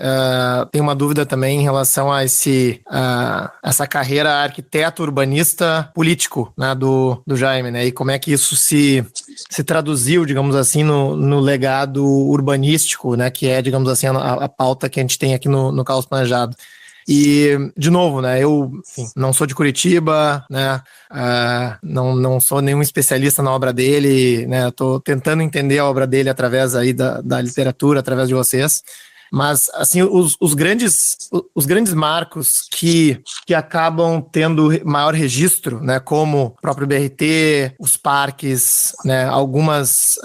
tem uma dúvida também em relação a essa carreira arquiteto urbanista político, né, do Jaime, né, e como é que isso se traduziu, digamos assim, no legado urbanístico, né, que é, digamos assim, a pauta que a gente tem aqui no Caos Planejado. E, de novo, né, eu não sou de Curitiba, né, não sou nenhum especialista na obra dele, né, estou tentando entender a obra dele através aí da literatura, através de vocês. Mas, assim, os grandes marcos que acabam tendo maior registro, né, como o próprio BRT, os parques, né, alguns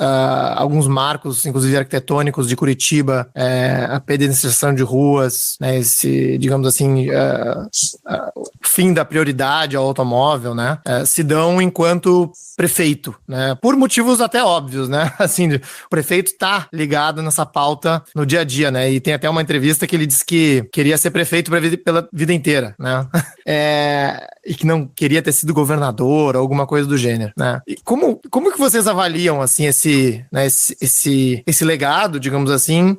marcos, inclusive arquitetônicos de Curitiba, a pedestrização de ruas, né, esse, digamos assim, fim da prioridade ao automóvel, né, se dão enquanto prefeito, né, por motivos até óbvios, né, assim, o prefeito está ligado nessa pauta no dia a dia, né, e tem até uma entrevista que ele disse que queria ser prefeito pela vida inteira, né, e que não queria ter sido governador ou alguma coisa do gênero, né. E como que vocês avaliam, assim, esse legado, digamos assim,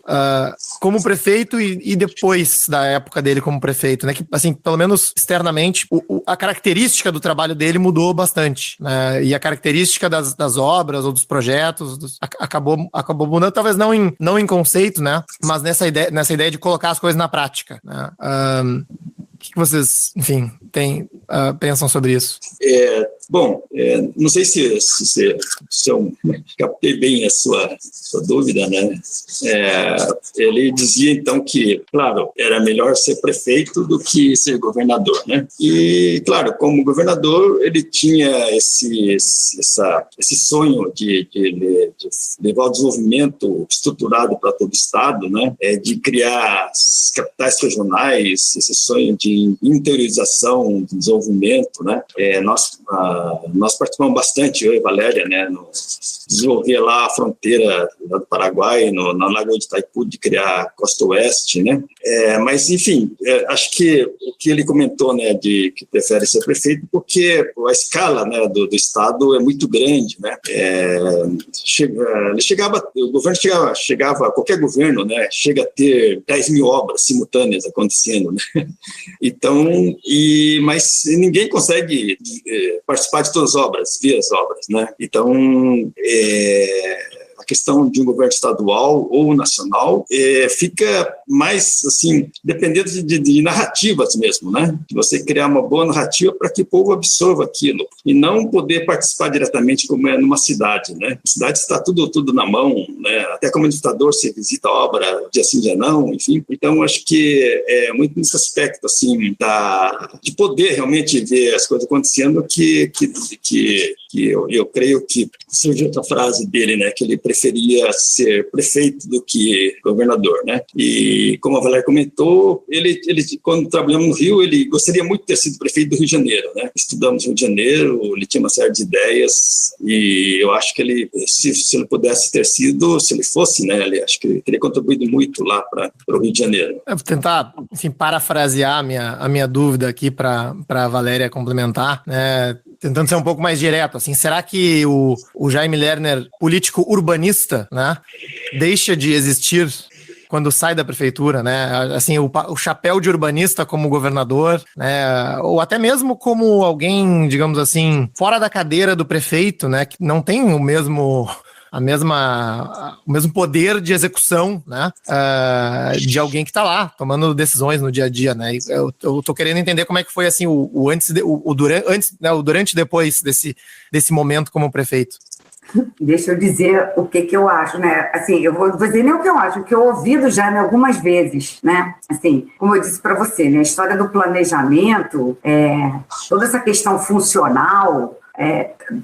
como prefeito e depois da época dele como prefeito, né, que, assim, pelo menos externamente, a característica do trabalho dele mudou bastante, né, e a característica das obras ou dos projetos acabou mudando, talvez não em conceito, né, mas nessa ideia de colocar as coisas na prática, né. O que vocês, enfim, pensam sobre isso? Não sei se eu captei bem a sua dúvida, né? Ele dizia, então, que, claro, era melhor ser prefeito do que ser governador, né? E, claro, como governador, ele tinha esse sonho de levar o desenvolvimento estruturado para todo o Estado, né? De criar as capitais regionais, esse sonho de interiorização do desenvolvimento, né? Nós participamos bastante, eu e Valéria, né? Desenvolver lá a fronteira do Paraguai, na Lagoa de Itaipu, de criar a Costa Oeste, né? Mas, enfim, acho que o que ele comentou, né, de que prefere ser prefeito, porque a escala, né, do Estado é muito grande, né? O governo chegava, qualquer governo, né, chega a ter 10 mil obras simultâneas acontecendo, né? Então, mas ninguém consegue participar de todas as obras, ver as obras, né? Então, a questão de um governo estadual ou nacional fica mais, assim, dependendo de narrativas mesmo, né? De você criar uma boa narrativa para que o povo absorva aquilo e não poder participar diretamente como é numa cidade, né? A cidade está tudo na mão, né? Até como administrador você visita a obra dia sim, dia não, enfim. Então, acho que é muito nesse aspecto, assim, de poder realmente ver as coisas acontecendo que que eu creio que surgiu outra frase dele, né, que ele preferia ser prefeito do que governador, né? E como a Valéria comentou, ele quando trabalhamos no Rio, ele gostaria muito de ter sido prefeito do Rio de Janeiro, né? Estudamos no Rio de Janeiro, ele tinha uma série de ideias e eu acho que ele, se ele pudesse ter sido, se ele fosse, né, ele acho que ele teria contribuído muito lá para o Rio de Janeiro. Eu vou tentar, enfim, parafrasear a minha dúvida aqui para a Valéria complementar, né? Tentando ser um pouco mais direto, assim, será que o Jaime Lerner, político urbanista, né, deixa de existir quando sai da prefeitura, né? Assim, o chapéu de urbanista como governador, né? Ou até mesmo como alguém, digamos assim, fora da cadeira do prefeito, né? Que não tem o mesmo poder de execução, né, de alguém que está lá tomando decisões no dia a dia, né? Eu tô querendo entender como é que foi assim o durante e depois desse momento como prefeito. Deixa eu dizer o que eu acho, né? Assim, eu vou dizer nem o que eu acho, o que eu ouvi do Jaime algumas vezes, né? Assim, como eu disse para você, né? A história do planejamento, toda essa questão funcional.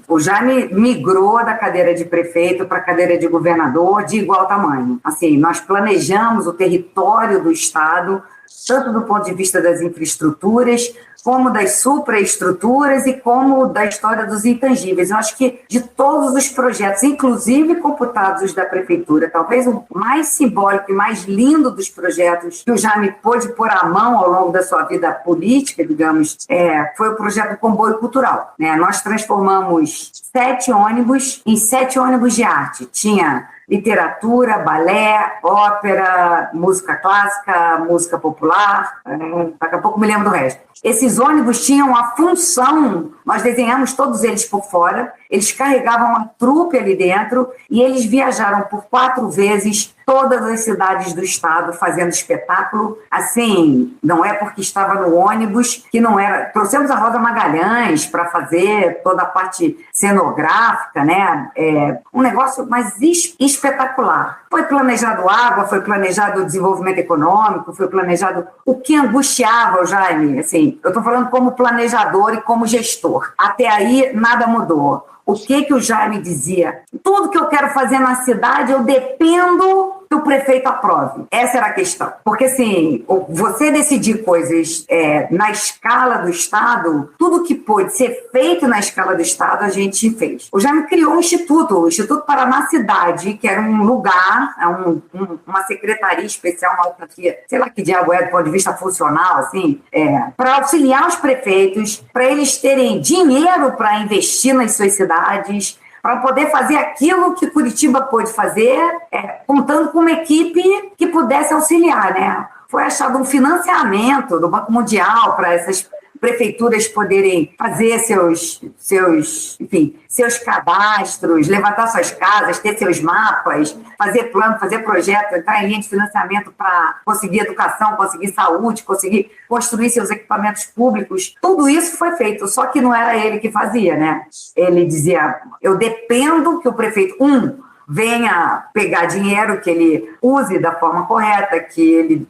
O Jaime migrou da cadeira de prefeito para a cadeira de governador de igual tamanho. Assim, nós planejamos o território do Estado, tanto do ponto de vista das infraestruturas, como das supraestruturas e como da história dos intangíveis. Eu acho que de todos os projetos, inclusive computados os da prefeitura, talvez o mais simbólico e mais lindo dos projetos que o Jaime pôde pôr à mão ao longo da sua vida política, digamos, foi o projeto do Comboio Cultural, né? Nós transformamos 7 ônibus em 7 ônibus de arte. Tinha literatura, balé, ópera, música clássica, música popular, daqui a pouco me lembro do resto. Esses ônibus tinham a função, nós desenhamos todos eles por fora, eles carregavam a trupe ali dentro e eles viajaram por 4 vezes todas as cidades do estado fazendo espetáculo. Assim, não é porque estava no ônibus que não era... Trouxemos a Rosa Magalhães para fazer toda a parte cenográfica, né? Um negócio mais espetacular. Foi planejado água, foi planejado desenvolvimento econômico, foi planejado... O que angustiava o Jaime, assim, eu estou falando como planejador e como gestor. Até aí, nada mudou. O que o Jaime dizia? Tudo que eu quero fazer na cidade, eu dependo que o prefeito aprove. Essa era a questão. Porque, assim, você decidir coisas na escala do Estado, tudo que pôde ser feito na escala do Estado, a gente fez. O Jaime criou um instituto, o Instituto Paraná Cidade, que era um lugar, uma secretaria especial, uma autarquia, sei lá que diabo do ponto de vista funcional, assim, para auxiliar os prefeitos, para eles terem dinheiro para investir nas suas cidades, para poder fazer aquilo que Curitiba pôde fazer, contando com uma equipe que pudesse auxiliar, né? Foi achado um financiamento do Banco Mundial para essas prefeituras poderem fazer seus cadastros, levantar suas casas, ter seus mapas, fazer plano, fazer projeto, entrar em linha de financiamento para conseguir educação, conseguir saúde, conseguir construir seus equipamentos públicos. Tudo isso foi feito, só que não era ele que fazia, né? Ele dizia, eu dependo que o prefeito, venha pegar dinheiro, que ele use da forma correta, que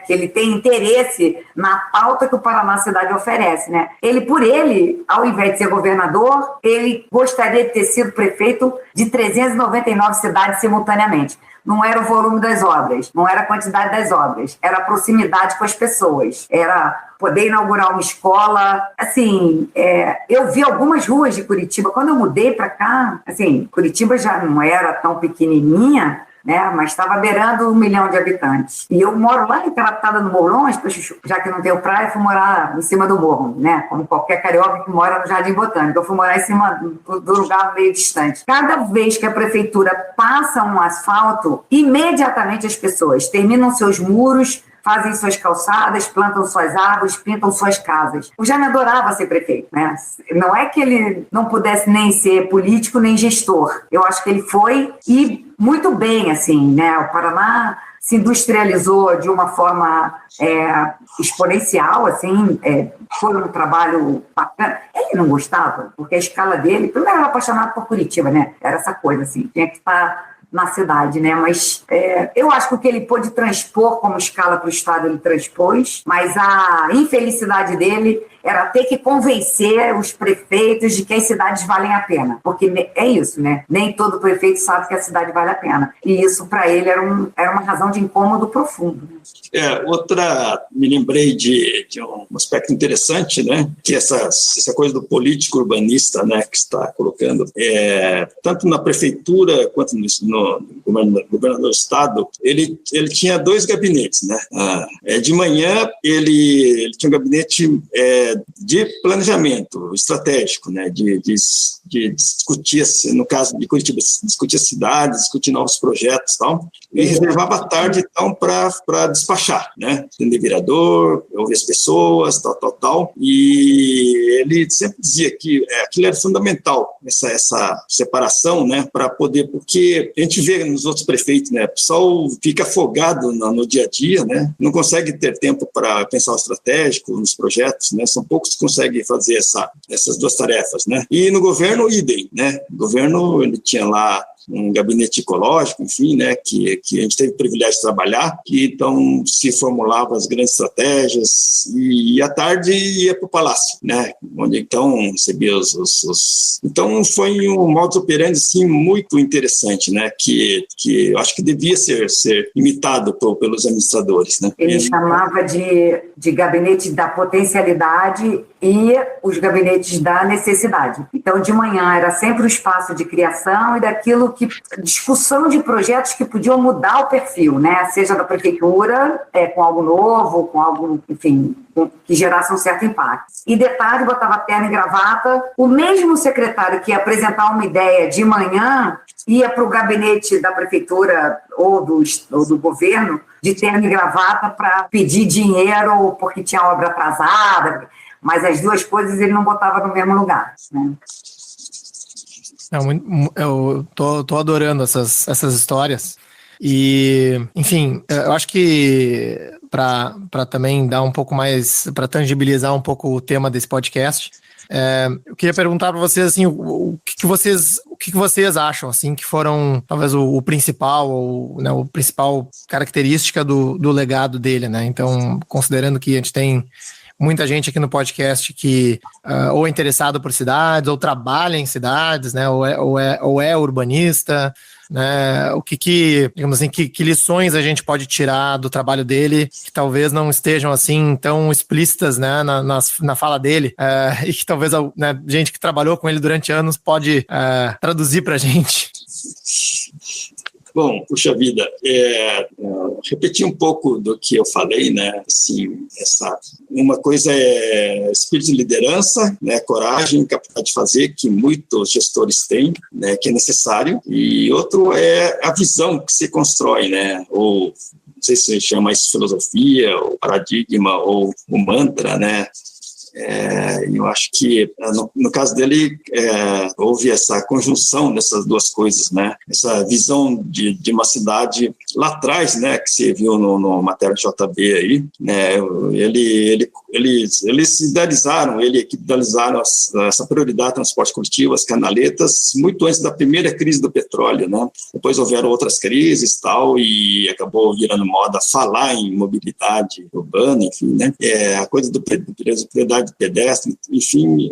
ele tenha interesse na pauta que o Paraná Cidade oferece, né? Ele, ao invés de ser governador, ele gostaria de ter sido prefeito de 399 cidades simultaneamente. Não era o volume das obras, não era a quantidade das obras, era a proximidade com as pessoas, era poder inaugurar uma escola. Assim, eu vi algumas ruas de Curitiba, quando eu mudei para cá, assim, Curitiba já não era tão pequenininha, né, mas estava beirando 1 milhão de habitantes. E eu moro lá em Carapitada do Morro, já que não tenho praia, eu fui morar em cima do morro, né, como qualquer carioca que mora no Jardim Botânico. Eu fui morar em cima do lugar meio distante. Cada vez que a prefeitura passa um asfalto, imediatamente as pessoas terminam seus muros, fazem suas calçadas, plantam suas árvores, pintam suas casas. O Jaime adorava ser prefeito, né? Não é que ele não pudesse nem ser político, nem gestor. Eu acho que ele foi, e muito bem, assim, né? O Paraná se industrializou de uma forma exponencial, assim, foi um trabalho bacana. Ele não gostava, porque a escala dele, primeiro era apaixonado por Curitiba, né? Era essa coisa, assim, tinha que estar na cidade, né? Mas eu acho que o que ele pôde transpor como escala para o Estado, ele transpôs, mas a infelicidade dele era ter que convencer os prefeitos de que as cidades valem a pena. Porque é isso, né? Nem todo prefeito sabe que a cidade vale a pena. E isso, para ele, era uma razão de incômodo profundo. Me lembrei de um aspecto interessante, né? Que essa coisa do político urbanista, né? Que está colocando, tanto na prefeitura quanto no governador do estado, ele tinha 2 gabinetes, né? De manhã, ele tinha um gabinete de planejamento estratégico, né? De discutir, no caso de Curitiba, discutir a cidade, discutir novos projetos e tal, e reservava a tarde, então, para despachar, né? Atender vereador, ouvir as pessoas, tal, e ele sempre dizia que aquilo era fundamental, essa separação, né? Para poder, porque a gente vê nos outros prefeitos, né? O pessoal fica afogado no dia a dia, né? Não consegue ter tempo para pensar o estratégico nos projetos, né? São poucos que conseguem fazer essas 2 tarefas, né? E no governo, idem, né? O governo, ele tinha lá um gabinete ecológico, enfim, né, que a gente teve o privilégio de trabalhar, que então se formulava as grandes estratégias e à tarde ia para o palácio, né, onde então recebia os... Então foi um modus operandi assim, muito interessante, né, que eu acho que devia ser imitado pelos administradores, né. Ele chamava de gabinete da potencialidade e os gabinetes da necessidade. Então, de manhã era sempre o espaço de criação e daquilo discussão de projetos que podiam mudar o perfil, né? Seja da prefeitura, com algo novo, com algo, enfim, que gerasse um certo impacto. E de tarde botava terno e gravata. O mesmo secretário que ia apresentar uma ideia de manhã ia para o gabinete da prefeitura ou do governo de terno e gravata para pedir dinheiro porque tinha obra atrasada, mas as 2 coisas ele não botava no mesmo lugar, né? Eu tô adorando essas histórias e, enfim, eu acho que para também dar um pouco mais, para tangibilizar um pouco o tema desse podcast, eu queria perguntar para vocês assim, o que vocês acham assim que foram talvez o principal ou, né, o principal característica do legado dele, né? Então, considerando que a gente tem muita gente aqui no podcast que ou é interessado por cidades, ou trabalha em cidades, né, ou é urbanista, né, digamos assim, que lições a gente pode tirar do trabalho dele, que talvez não estejam assim tão explícitas, né, na fala dele, e que talvez, né, gente que trabalhou com ele durante anos pode traduzir pra gente. Bom, puxa vida, repetir um pouco do que eu falei, né? Assim, uma coisa é espírito de liderança, né? Coragem, capacidade de fazer, que muitos gestores têm, né? Que é necessário. E outro é a visão que se constrói, né? Ou não sei se chama isso filosofia, ou paradigma, ou o mantra, né? Eu acho que no caso dele houve essa conjunção dessas 2 coisas, né? Essa visão de uma cidade lá atrás, né? Que se viu no matéria de JB aí, né? Eles idealizaram, ele e a equipe idealizaram essa prioridade do transporte coletivo, as canaletas, muito antes da primeira crise do petróleo, né? Depois houveram outras crises tal, e acabou virando moda falar em mobilidade urbana, enfim, né? A coisa do prioridade de pedestre, enfim,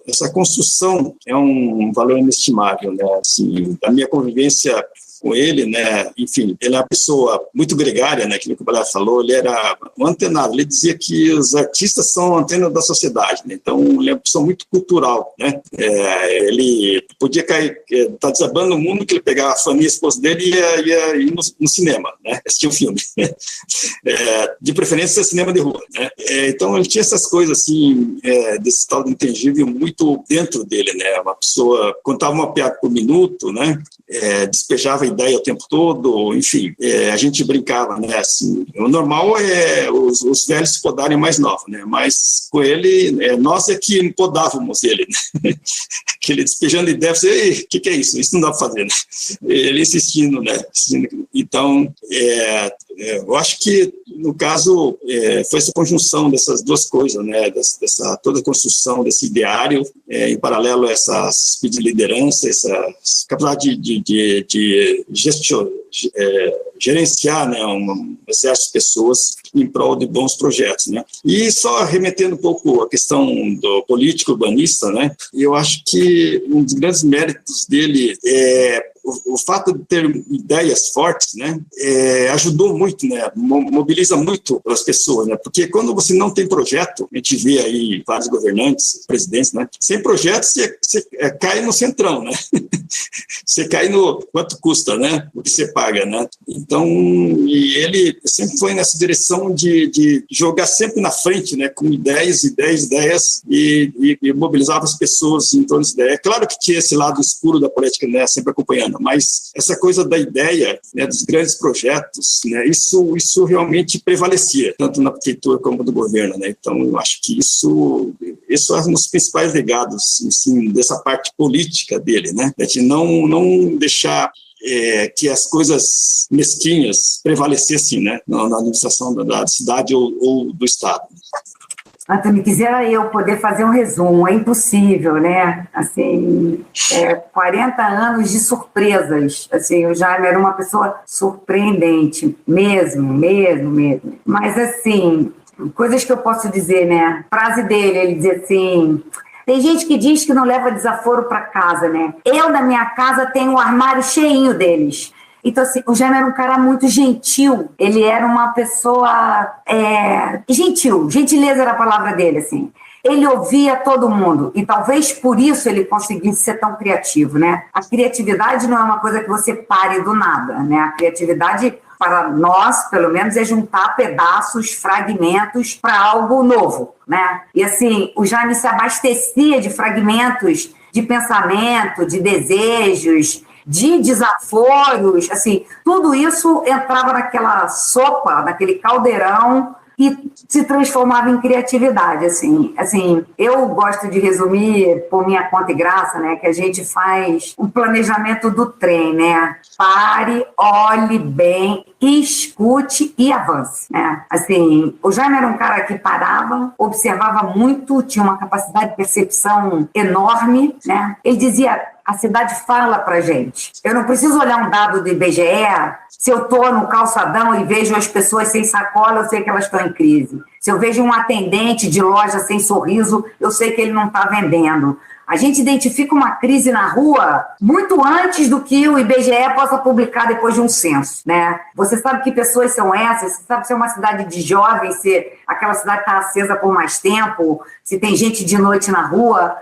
essa construção é um valor inestimável, né? Assim, da minha convivência com ele, né? Enfim, ele é uma pessoa muito gregária, né? Aquilo que o Balé falou, ele era um antenado, ele dizia que os artistas são a antena da sociedade, né? Então, ele é uma pessoa muito cultural, né? Ele podia tá desabando o mundo, que ele pegava a família, a esposa dele e ia ir no cinema, né? Assistir um filme. De preferência, cinema de rua, né? Então, ele tinha essas coisas, assim, desse tal de intangível muito dentro dele, né? Uma pessoa contava uma piada por minuto, né? Despejava ideia o tempo todo, enfim, a gente brincava, né, assim, o normal é os velhos se podarem mais novos, né, mas com ele, nós é que podávamos ele, né, que ele despejando ideia, você, o que é isso? Isso não dá para fazer, né, ele insistindo, né, então, eu acho que, no caso, foi essa conjunção dessas duas coisas, né? Toda a construção desse ideário, em paralelo a essa speed de liderança, essa capacidade de gerenciar, né, um exército de pessoas em prol de bons projetos, né? E só remetendo um pouco à questão do político urbanista, né? Eu acho que um dos grandes méritos dele é o fato de ter ideias fortes, né, ajudou muito, né, mobiliza muito as pessoas, né, porque quando você não tem projeto, a gente vê aí vários governantes, presidentes, né, sem projeto você cai no centrão, né, você cai no quanto custa, né, o que você paga, né, então, e ele sempre foi nessa direção de jogar sempre na frente, né, com ideias e mobilizava as pessoas em torno das ideias. É claro que tinha esse lado escuro da política, né, sempre acompanhando, mas essa coisa da ideia, né, dos grandes projetos, né, isso realmente prevalecia, tanto na prefeitura como no governo, né, então eu acho que isso é um dos principais legados, assim, dessa parte política dele, né, de não deixar que as coisas mesquinhas prevalecessem, né, na administração da cidade ou do estado. Antônio, quisera eu poder fazer um resumo, é impossível, né? Assim, 40 anos de surpresas. Assim, o Jaime era uma pessoa surpreendente, mesmo. Mas, assim, coisas que eu posso dizer, né? Frase dele, ele dizia assim: tem gente que diz que não leva desaforo para casa, né? Eu, na minha casa, tenho um armário cheinho deles. Então, assim, o Jaime era um cara muito gentil. Ele era uma pessoa gentil. Gentileza era a palavra dele, assim. Ele ouvia todo mundo. E talvez por isso ele conseguisse ser tão criativo, né? A criatividade não é uma coisa que você pare do nada, né? A criatividade, para nós, pelo menos, é juntar pedaços, fragmentos para algo novo, né? E, assim, o Jaime se abastecia de fragmentos de pensamento, de desejos, de desaforos, assim, tudo isso entrava naquela sopa, naquele caldeirão e se transformava em criatividade, assim, eu gosto de resumir por minha conta e graça, né, que a gente faz um planejamento do trem, né, pare, olhe bem, escute e avance, né, assim, o Jaime era um cara que parava, observava muito, tinha uma capacidade de percepção enorme, né, ele dizia: a cidade fala pra gente. Eu não preciso olhar um dado do IBGE. Se eu estou no calçadão e vejo as pessoas sem sacola, eu sei que elas estão em crise. Se eu vejo um atendente de loja sem sorriso, eu sei que ele não está vendendo. A gente identifica uma crise na rua muito antes do que o IBGE possa publicar depois de um censo, né? Você sabe que pessoas são essas, você sabe se é uma cidade de jovens, se aquela cidade está acesa por mais tempo, se tem gente de noite na rua.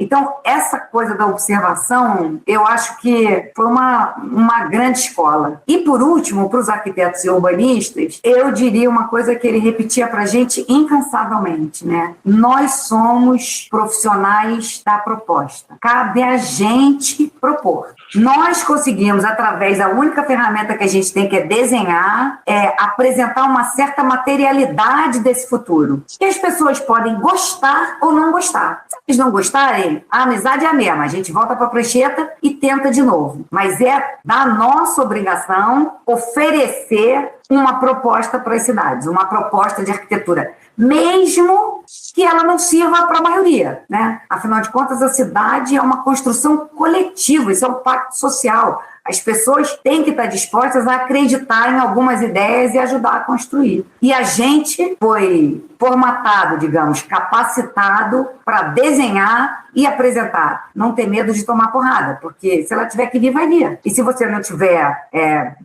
Então, essa coisa da observação, eu acho que foi uma grande escola. E, por último, para os arquitetos e urbanistas, eu diria uma coisa que ele repetia para a gente incansavelmente, né? Nós somos profissionais da proposta. Cabe a gente propor. Nós conseguimos, através da única ferramenta que a gente tem, que é desenhar, apresentar uma certa materialidade desse futuro. Que as pessoas podem gostar ou não gostar. Se eles não gostarem, a amizade é a mesma. A gente volta para a prancheta e tenta de novo. Mas é da nossa obrigação oferecer uma proposta para as cidades, uma proposta de arquitetura, mesmo que ela não sirva para a maioria, né? Afinal de contas, a cidade é uma construção coletiva, isso é um pacto social. As pessoas têm que estar dispostas a acreditar em algumas ideias e ajudar a construir. E a gente foi formatado, digamos, capacitado para desenhar e apresentar. Não ter medo de tomar porrada, porque se ela tiver que vir, vai vir. E se você não tiver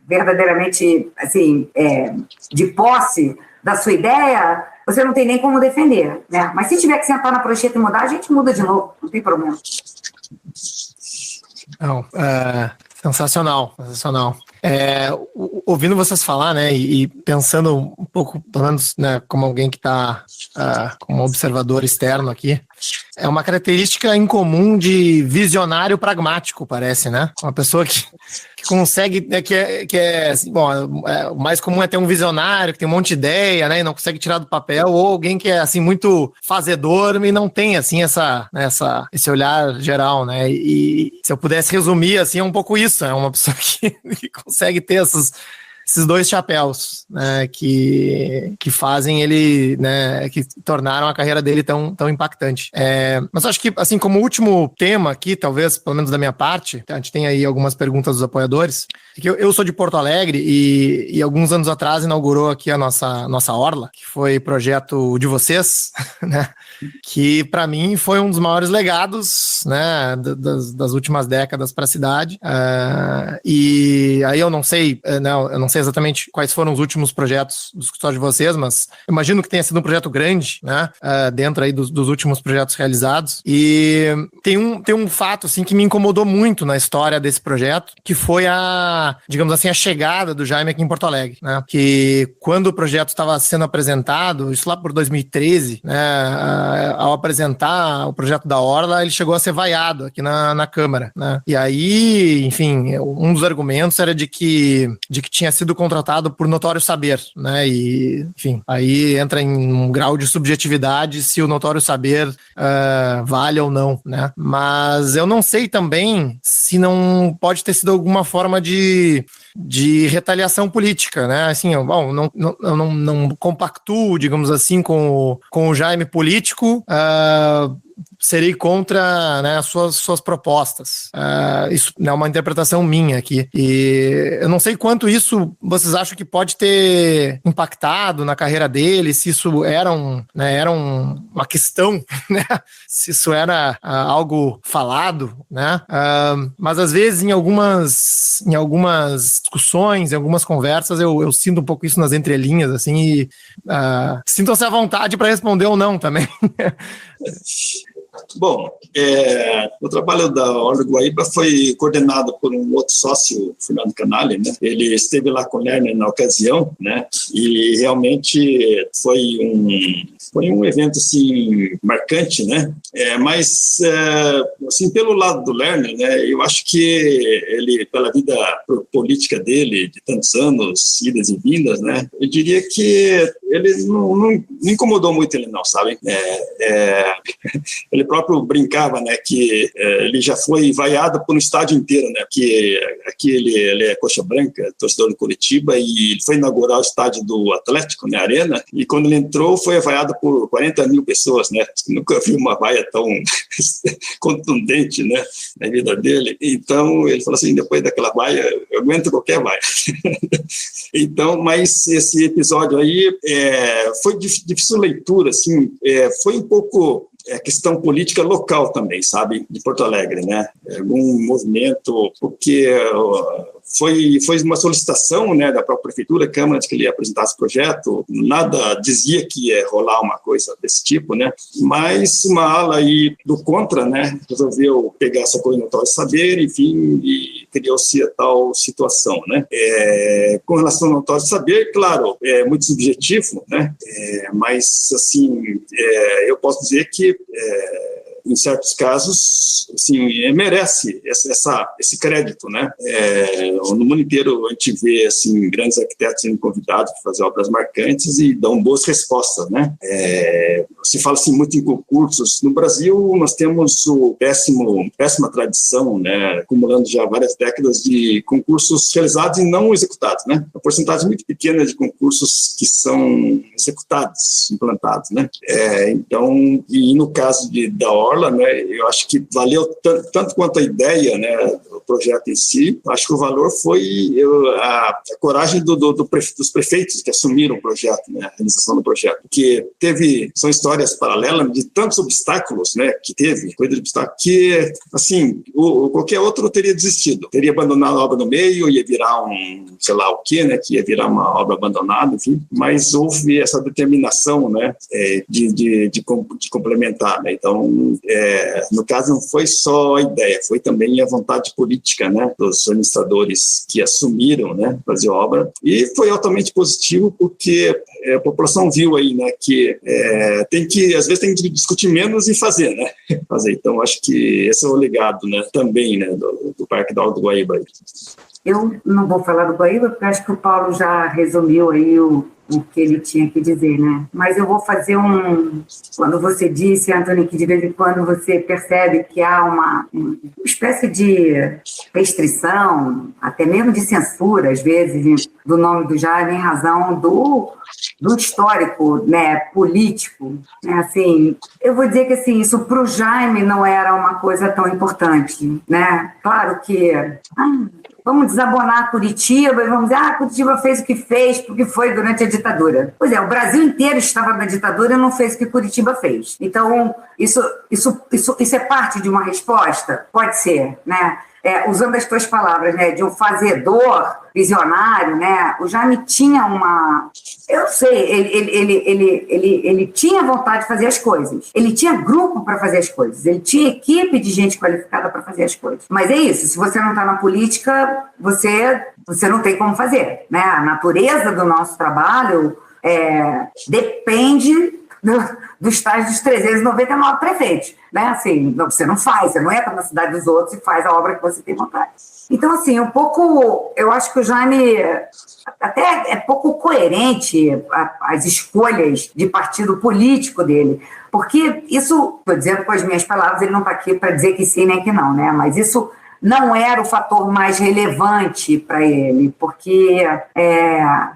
verdadeiramente assim, de posse da sua ideia, você não tem nem como defender, né? Mas se tiver que sentar na prancheta e mudar, a gente muda de novo, não tem problema. Não, sensacional. Ouvindo vocês falar, né, e pensando um pouco, pelo menos, né, como alguém que está como observador externo aqui, é uma característica incomum de visionário pragmático, parece, né? Uma pessoa que consegue, assim, o mais comum é ter um visionário que tem um monte de ideia, né, e não consegue tirar do papel, ou alguém que é, assim, muito fazedor e não tem, assim, esse olhar geral, né? E se eu pudesse resumir, assim, é um pouco isso, é uma pessoa que consegue ter esses dois chapéus, né, que fazem ele, né, que tornaram a carreira dele tão impactante. Mas acho que, assim, como último tema aqui, talvez, pelo menos da minha parte, a gente tem aí algumas perguntas dos apoiadores, que eu sou de Porto Alegre e alguns anos atrás inaugurou aqui a nossa Orla, que foi projeto de vocês, né, que para mim foi um dos maiores legados, né, das últimas décadas para a cidade. E aí eu não sei exatamente quais foram os últimos projetos do escritório de vocês, mas imagino que tenha sido um projeto grande, né, dentro aí dos últimos projetos realizados. E tem um fato assim que me incomodou muito na história desse projeto, que foi digamos assim, a chegada do Jaime aqui em Porto Alegre, né? Que quando o projeto estava sendo apresentado, isso lá por 2013, né, ao apresentar o projeto da Orla, ele chegou a ser vaiado aqui na Câmara, né? E aí, enfim, um dos argumentos era de que tinha sido contratado por notório saber, né? E, enfim, aí entra em um grau de subjetividade se o notório saber vale ou não, né? Mas eu não sei também se não pode ter sido alguma forma de retaliação política, né? Assim, eu não compactuo, digamos assim, com o Jaime político, serei contra, né, as suas propostas. Isso é uma interpretação minha aqui. E eu não sei quanto isso vocês acham que pode ter impactado na carreira dele, se isso era uma questão, né? Se isso era algo falado, né? Mas às vezes em algumas discussões, em algumas conversas, eu sinto um pouco isso nas entrelinhas, assim, e sintam-se à vontade para responder ou não também. Bom, o trabalho da Orla do Guaíba foi coordenado por um outro sócio, Fernando Canali, né? Ele esteve lá com o Lerner na ocasião, né? E realmente foi um evento assim marcante, né? Mas assim, pelo lado do Lerner, né? Eu acho que ele, pela vida política dele de tantos anos, idas e vindas, né? Eu diria que ele não incomodou muito ele não, sabe? Ele próprio brincava, né, que ele já foi vaiado por um estádio inteiro, né, que aqui ele é coxa branca, torcedor do Curitiba, e ele foi inaugurar o estádio do Atlético, né, Arena, e quando ele entrou foi vaiado por 40 mil pessoas, né, nunca vi uma vaia tão contundente, né, na vida dele. Então ele falou assim, depois daquela vaia eu aguento qualquer vaia. Então, mas esse episódio aí foi difícil leitura, assim, foi um pouco questão política local também, sabe, de Porto Alegre, né? Algum movimento, porque foi uma solicitação, né, da própria prefeitura, Câmara, de que ele apresentasse o projeto. Nada dizia que ia rolar uma coisa desse tipo, né? Mas uma ala aí do contra, né, resolveu pegar essa coisa no notório saber, enfim, e criou-se a tal situação, né? Com relação ao notório saber, claro, é muito subjetivo, né? Mas assim, eu posso dizer que em certos casos, assim, merece esse crédito, né? No mundo inteiro a gente vê, assim, grandes arquitetos sendo convidados para fazer obras marcantes e dão boas respostas, né? Se fala assim muito em concursos. No Brasil, nós temos péssima tradição, né? Acumulando já várias décadas de concursos realizados e não executados, né? Uma porcentagem muito pequena de concursos que são executados, implantados, né? Então, e no caso da Orla, né, eu acho que valeu tanto quanto a ideia, né, do projeto em si. Acho que o valor foi a coragem dos prefeitos que assumiram o projeto, né, a realização do projeto, porque são histórias paralelas de tantos obstáculos, né, que teve, coisa de obstáculo, que, assim, qualquer outro teria desistido, teria abandonado a obra no meio, ia virar sei lá o quê, né, que ia virar uma obra abandonada, enfim, mas houve essa determinação, né, de complementar, né. Então, no caso, não foi só a ideia, foi também a vontade política, né, dos administradores que assumiram, né, fazer obra, e foi altamente positivo porque a população viu aí, né, que às vezes tem que discutir menos e fazer, né, Então, acho que esse é o legado, né, também, né, do Parque da Orla do Guaíba. Eu não vou falar do Guaíba, porque acho que o Paulo já resumiu aí o que ele tinha que dizer, né? Mas eu vou fazer quando você disse, Antônio, que de vez em quando você percebe que há uma espécie de restrição, até mesmo de censura, às vezes, do nome do Jaime, em razão do histórico, né, político, né, assim, eu vou dizer que assim, isso para o Jaime não era uma coisa tão importante, né? Claro que vamos desabonar Curitiba e vamos dizer, Curitiba fez o que fez porque foi durante a ditadura. Pois é, o Brasil inteiro estava na ditadura e não fez o que Curitiba fez. Então, isso é parte de uma resposta? Pode ser, né? Usando as tuas palavras, né, de um fazedor visionário, né, o Jaime tinha eu sei, ele tinha vontade de fazer as coisas, ele tinha grupo para fazer as coisas, ele tinha equipe de gente qualificada para fazer as coisas. Mas é isso, se você não está na política, você não tem como fazer, né? A natureza do nosso trabalho depende dos tais dos 399 prefeitos, né? Assim, você não entra na cidade dos outros e faz a obra que você tem vontade. Então, assim, eu acho que o Jaime até é pouco coerente as escolhas de partido político dele, porque isso, estou dizendo com as minhas palavras, ele não está aqui para dizer que sim nem que não, né? Mas isso não era o fator mais relevante para ele, porque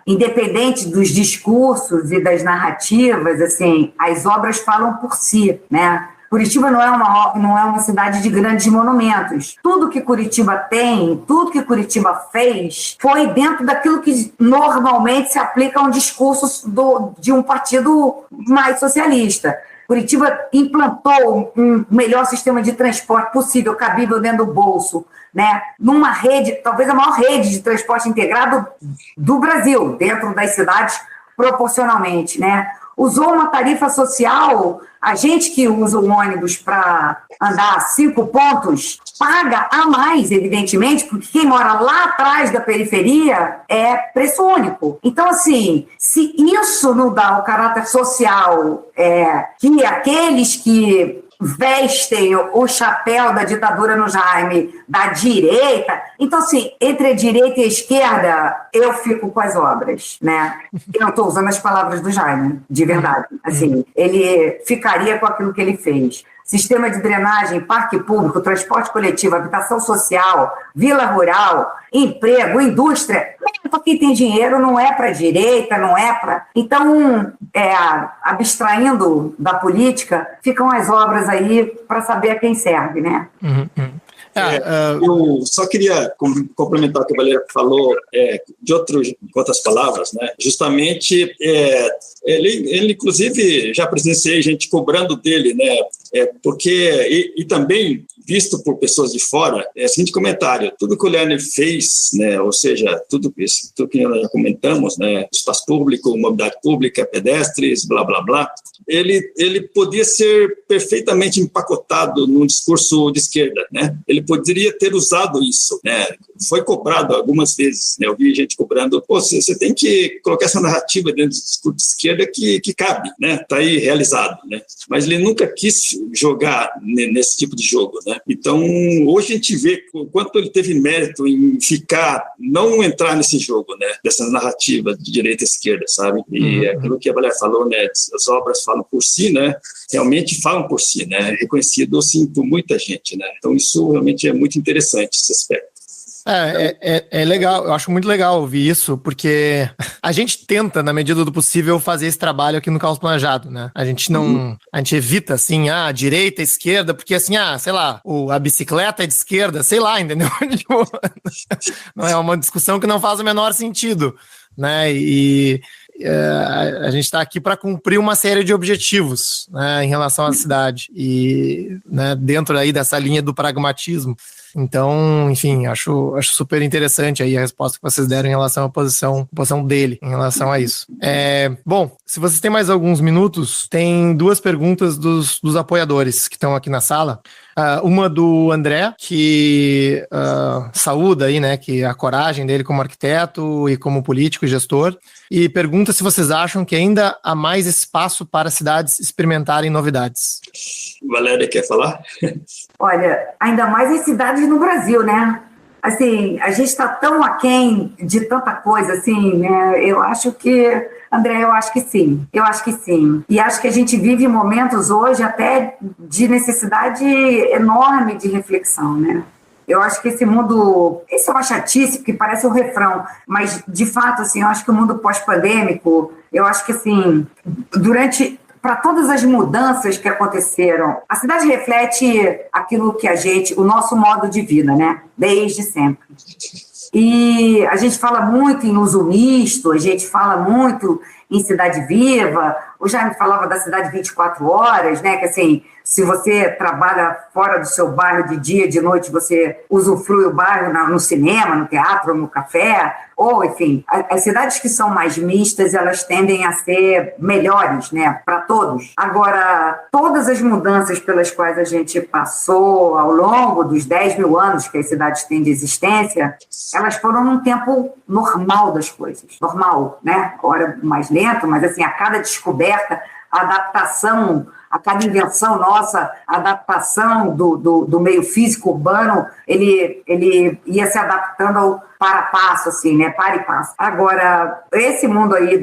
independente dos discursos e das narrativas, assim, as obras falam por si, né? Curitiba não é uma cidade de grandes monumentos. Tudo que Curitiba tem, tudo que Curitiba fez, foi dentro daquilo que normalmente se aplica a um discurso de um partido mais socialista. Curitiba implantou um melhor sistema de transporte possível, cabível dentro do bolso, né? Numa rede, talvez a maior rede de transporte integrado do Brasil, dentro das cidades proporcionalmente, né? Usou uma tarifa social, a gente que usa o ônibus para andar 5 pontos, paga a mais, evidentemente, porque quem mora lá atrás da periferia é preço único. Então, assim, se isso não dá o caráter social que aqueles que vestem o chapéu da ditadura no Jaime da direita, então assim, entre a direita e a esquerda eu fico com as obras, né? Eu não estou usando as palavras do Jaime, de verdade, assim, ele ficaria com aquilo que ele fez. Sistema de drenagem, parque público, transporte coletivo, habitação social, vila rural, emprego, indústria. Para quem tem dinheiro, não é para a direita, não é para... Então, abstraindo da política, ficam as obras aí para saber a quem serve, né? Eu só queria complementar o que a Valéria falou com outras palavras, né? Justamente, ele inclusive já presenciei gente cobrando dele, né? Porque e também visto por pessoas de fora, é o seguinte comentário: tudo que o Lerner fez, né? Ou seja, tudo que nós já comentamos, né? Espaço público, mobilidade pública, pedestres, blá blá blá. Ele podia ser perfeitamente empacotado num discurso de esquerda, né? Ele poderia ter usado isso, né? Foi cobrado algumas vezes, né? Eu vi gente cobrando, você tem que colocar essa narrativa dentro do discurso de esquerda que cabe, né? Tá aí realizado, né? Mas ele nunca quis jogar nesse tipo de jogo, né? Então, hoje a gente vê o quanto ele teve mérito em não entrar nesse jogo, né? Dessas narrativas de direita e esquerda, sabe? E aquilo que a Valéria falou, né? As obras falam por si, né? Realmente falam por si, né? Reconhecido, assim, por muita gente, né? Então, isso realmente é muito interessante, esse aspecto. É legal, eu acho muito legal ouvir isso, porque a gente tenta, na medida do possível, fazer esse trabalho aqui no Caos Planejado, né? A gente não, a gente evita, assim, direita, esquerda, porque assim, sei lá, a bicicleta é de esquerda, sei lá, entendeu? Não é uma discussão que não faz o menor sentido, né? E a gente está aqui para cumprir uma série de objetivos, né, em relação à cidade e, né, dentro aí dessa linha do pragmatismo. Então, enfim, acho super interessante aí a resposta que vocês deram em relação à posição dele em relação a isso. Bom, se vocês têm mais alguns minutos, tem 2 perguntas dos apoiadores que estão aqui na sala. Uma do André, que saúda aí, né, que a coragem dele como arquiteto e como político e gestor, e pergunta se vocês acham que ainda há mais espaço para cidades experimentarem novidades. Valéria, quer falar? Olha, ainda mais em cidades no Brasil, né? assim, a gente está tão aquém de tanta coisa, assim, né? Eu acho que, André, eu acho que sim. E acho que a gente vive momentos hoje até de necessidade enorme de reflexão, né? Eu acho que esse mundo, isso é uma chatice, porque parece um refrão, mas, de fato, assim, eu acho que o mundo pós-pandêmico, eu acho que, assim, para todas as mudanças que aconteceram, a cidade reflete aquilo que o nosso modo de vida, né? Desde sempre. E a gente fala muito em uso misto, a gente fala muito em cidade viva. O Jaime falava da cidade 24 horas, né? Que assim, se você trabalha fora do seu bairro de dia, de noite, você usufrui o bairro no cinema, no teatro, no café, ou enfim, as cidades que são mais mistas, elas tendem a ser melhores, né? Para todos. Agora, todas as mudanças pelas quais a gente passou ao longo dos 10 mil anos que as cidades têm de existência, elas foram num tempo normal das coisas. Normal, né? Agora mais lento, mas assim, a cada descoberta, a adaptação, a cada invenção nossa, a adaptação do meio físico urbano, ele ia se adaptando ao para passo, assim, né? Para e passo. Agora, esse mundo aí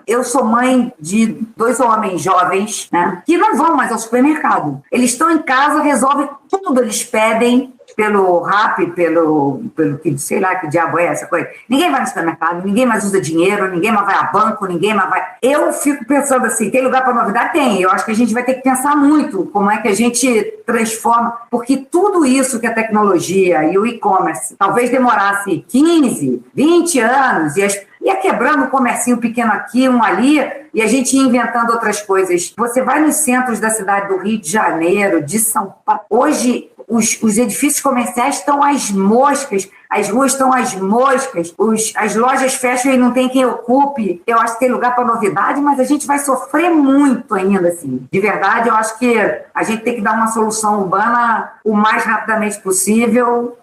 eu sou mãe de 2 homens jovens, né? Que não vão mais ao supermercado. Eles estão em casa, resolvem tudo, eles pedem pelo Rappi, pelo que, sei lá, que diabo é essa coisa. Ninguém vai no supermercado, ninguém mais usa dinheiro, ninguém mais vai a banco, ninguém mais vai... Eu fico pensando assim, tem lugar para novidade? Tem. Eu acho que a gente vai ter que pensar muito como é que a gente transforma, porque tudo isso que a tecnologia e o e-commerce talvez demorasse 15, 20 anos, ia quebrando um comercinho pequeno aqui, um ali, e a gente ia inventando outras coisas. Você vai nos centros da cidade do Rio de Janeiro, de São Paulo. Hoje, os edifícios comerciais estão às moscas, as ruas estão às moscas, as lojas fecham e não tem quem ocupe. Eu acho que tem lugar para novidade, mas a gente vai sofrer muito ainda, assim. De verdade, eu acho que a gente tem que dar uma solução urbana o mais rapidamente possível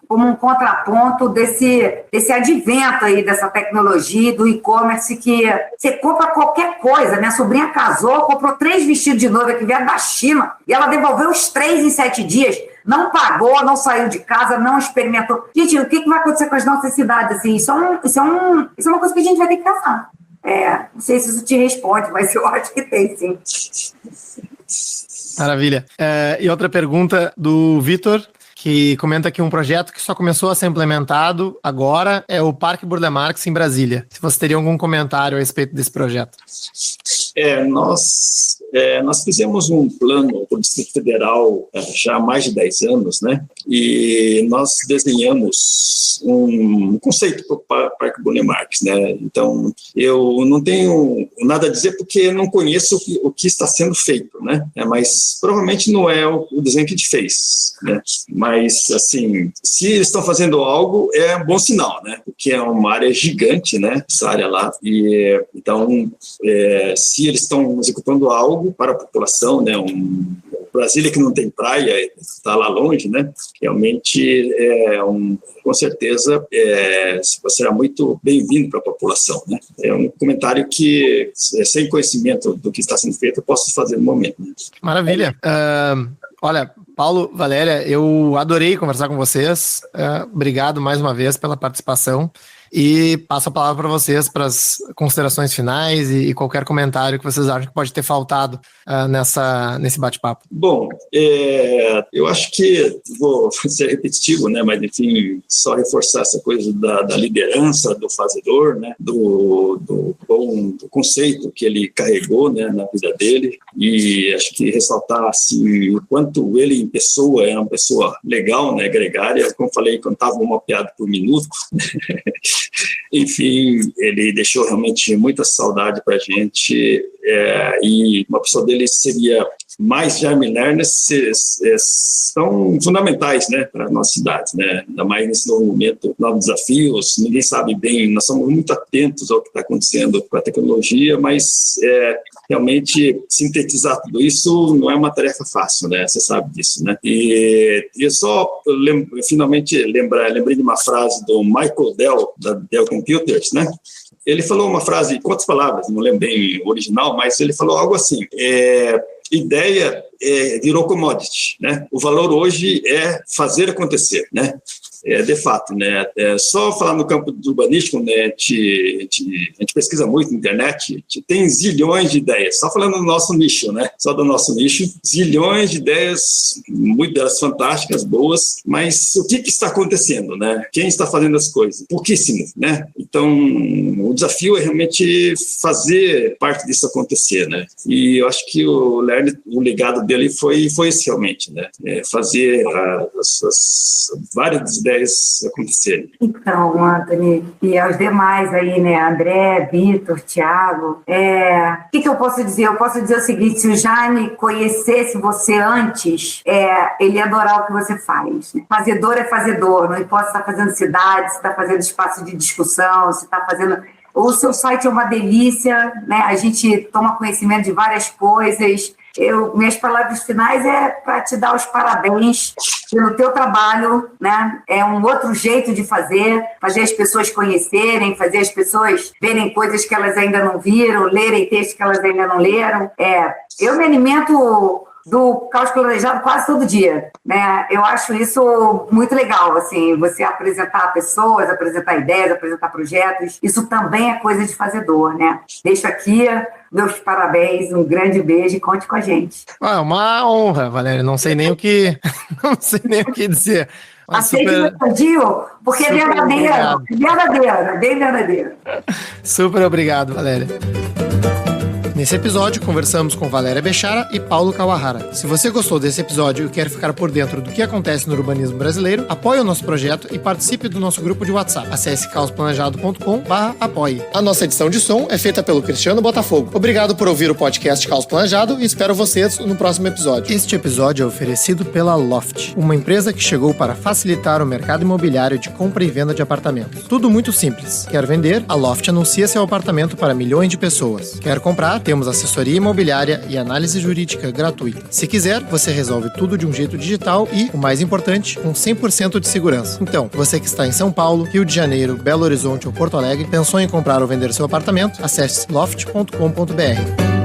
como um contraponto desse advento aí, dessa tecnologia, do e-commerce, que você compra qualquer coisa. Minha sobrinha casou, comprou 3 vestidos de noiva que vieram da China, e ela devolveu os 3 em 7 dias, não pagou, não saiu de casa, não experimentou. Gente, o que vai acontecer com as nossas cidades? Assim, isso é uma coisa que a gente vai ter que pensar. Não sei se isso te responde, mas eu acho que tem, sim. Maravilha. E outra pergunta do Vitor, que comenta que um projeto que só começou a ser implementado agora é o Parque Burle Marx em Brasília. Se você teria algum comentário a respeito desse projeto. Nós fizemos um plano para o Distrito Federal já há mais de 10 anos, né? E nós desenhamos um conceito para o Parque Burle Marx, né? Então, eu não tenho nada a dizer porque não conheço o que está sendo feito, né? Mas provavelmente não é o desenho que a gente fez, né? Mas, assim, se eles estão fazendo algo, é um bom sinal, né? Porque é uma área gigante, né? Essa área lá. E, então, se eles estão executando algo para a população, né? Brasília que não tem praia, está lá longe, né? Realmente, com certeza, será muito bem-vindo para a população, né? É um comentário que, sem conhecimento do que está sendo feito, eu posso fazer no momento. Né? Maravilha. Olha, Paulo, Valéria, eu adorei conversar com vocês. Obrigado mais uma vez pela participação. E passo a palavra para vocês para as considerações finais e qualquer comentário que vocês acham que pode ter faltado nesse bate-papo. Bom, eu acho que vou ser repetitivo, né? Mas enfim, só reforçar essa coisa da liderança, do fazedor, né? Do conceito que ele carregou, né? Na vida dele, e acho que ressaltar assim, o quanto ele em pessoa é uma pessoa legal, né? Gregária, como falei, contava uma piada por minuto. Enfim, ele deixou realmente muita saudade para a gente, e uma pessoa dele seria mais Jaime Lerner, são fundamentais, né, para a nossa cidade, né? Ainda mais nesse novo momento, novos desafios, ninguém sabe bem, nós somos muito atentos ao que está acontecendo com a tecnologia, mas realmente sintetizar tudo isso não é uma tarefa fácil, né? Você sabe disso, né? E eu só finalmente lembrei de uma frase do Michael Dell, da Dell Computers, né? Ele falou uma frase, quantas palavras, não lembro bem o original, mas ele falou algo assim, ideia virou commodity, né? O valor hoje é fazer acontecer, né? de fato, né? Só falar no campo do urbanístico, né? A gente pesquisa muito na internet, a gente tem zilhões de ideias, só falando do nosso nicho, né? Só do nosso nicho, zilhões de ideias, muitas delas fantásticas, boas, mas o que está acontecendo, né? Quem está fazendo as coisas? Pouquíssimo, né? Então, o desafio é realmente fazer parte disso acontecer, né? E eu acho que o Lerner, o legado dele foi esse realmente, né? Fazer as várias ideias acontecerem. Então, Anthony, e aos demais aí, né? André, Vitor, Thiago, o que eu posso dizer? Eu posso dizer o seguinte: se o Jaime conhecesse você antes, ele ia adorar o que você faz, né? Fazedor é fazedor, não importa se está fazendo cidade, se está fazendo espaço de discussão, se está fazendo... O seu site é uma delícia, né? A gente toma conhecimento de várias coisas. Minhas palavras finais é para te dar os parabéns pelo teu trabalho, né? É um outro jeito de fazer as pessoas conhecerem, fazer as pessoas verem coisas que elas ainda não viram, lerem textos que elas ainda não leram. Eu me alimento do Caos Planejado quase todo dia, né? Eu acho isso muito legal, assim, você apresentar pessoas, apresentar ideias, apresentar projetos, isso também é coisa de fazedor, né? Deixo aqui meus parabéns, um grande beijo e conte com a gente. Uma honra, Valéria, não sei nem o que dizer. Aceite o elogio, porque é verdadeiro, bem verdadeiro. Super obrigado, Valéria. Nesse episódio, conversamos com Valéria Bechara e Paulo Kawahara. Se você gostou desse episódio e quer ficar por dentro do que acontece no urbanismo brasileiro, apoie o nosso projeto e participe do nosso grupo de WhatsApp. Acesse caosplanejado.com/apoie. A nossa edição de som é feita pelo Cristiano Botafogo. Obrigado por ouvir o podcast Caos Planejado e espero vocês no próximo episódio. Este episódio é oferecido pela Loft, uma empresa que chegou para facilitar o mercado imobiliário de compra e venda de apartamentos. Tudo muito simples. Quer vender? A Loft anuncia seu apartamento para milhões de pessoas. Quer comprar? Temos assessoria imobiliária e análise jurídica gratuita. Se quiser, você resolve tudo de um jeito digital e, o mais importante, com 100% de segurança. Então, você que está em São Paulo, Rio de Janeiro, Belo Horizonte ou Porto Alegre, pensou em comprar ou vender seu apartamento? Acesse loft.com.br.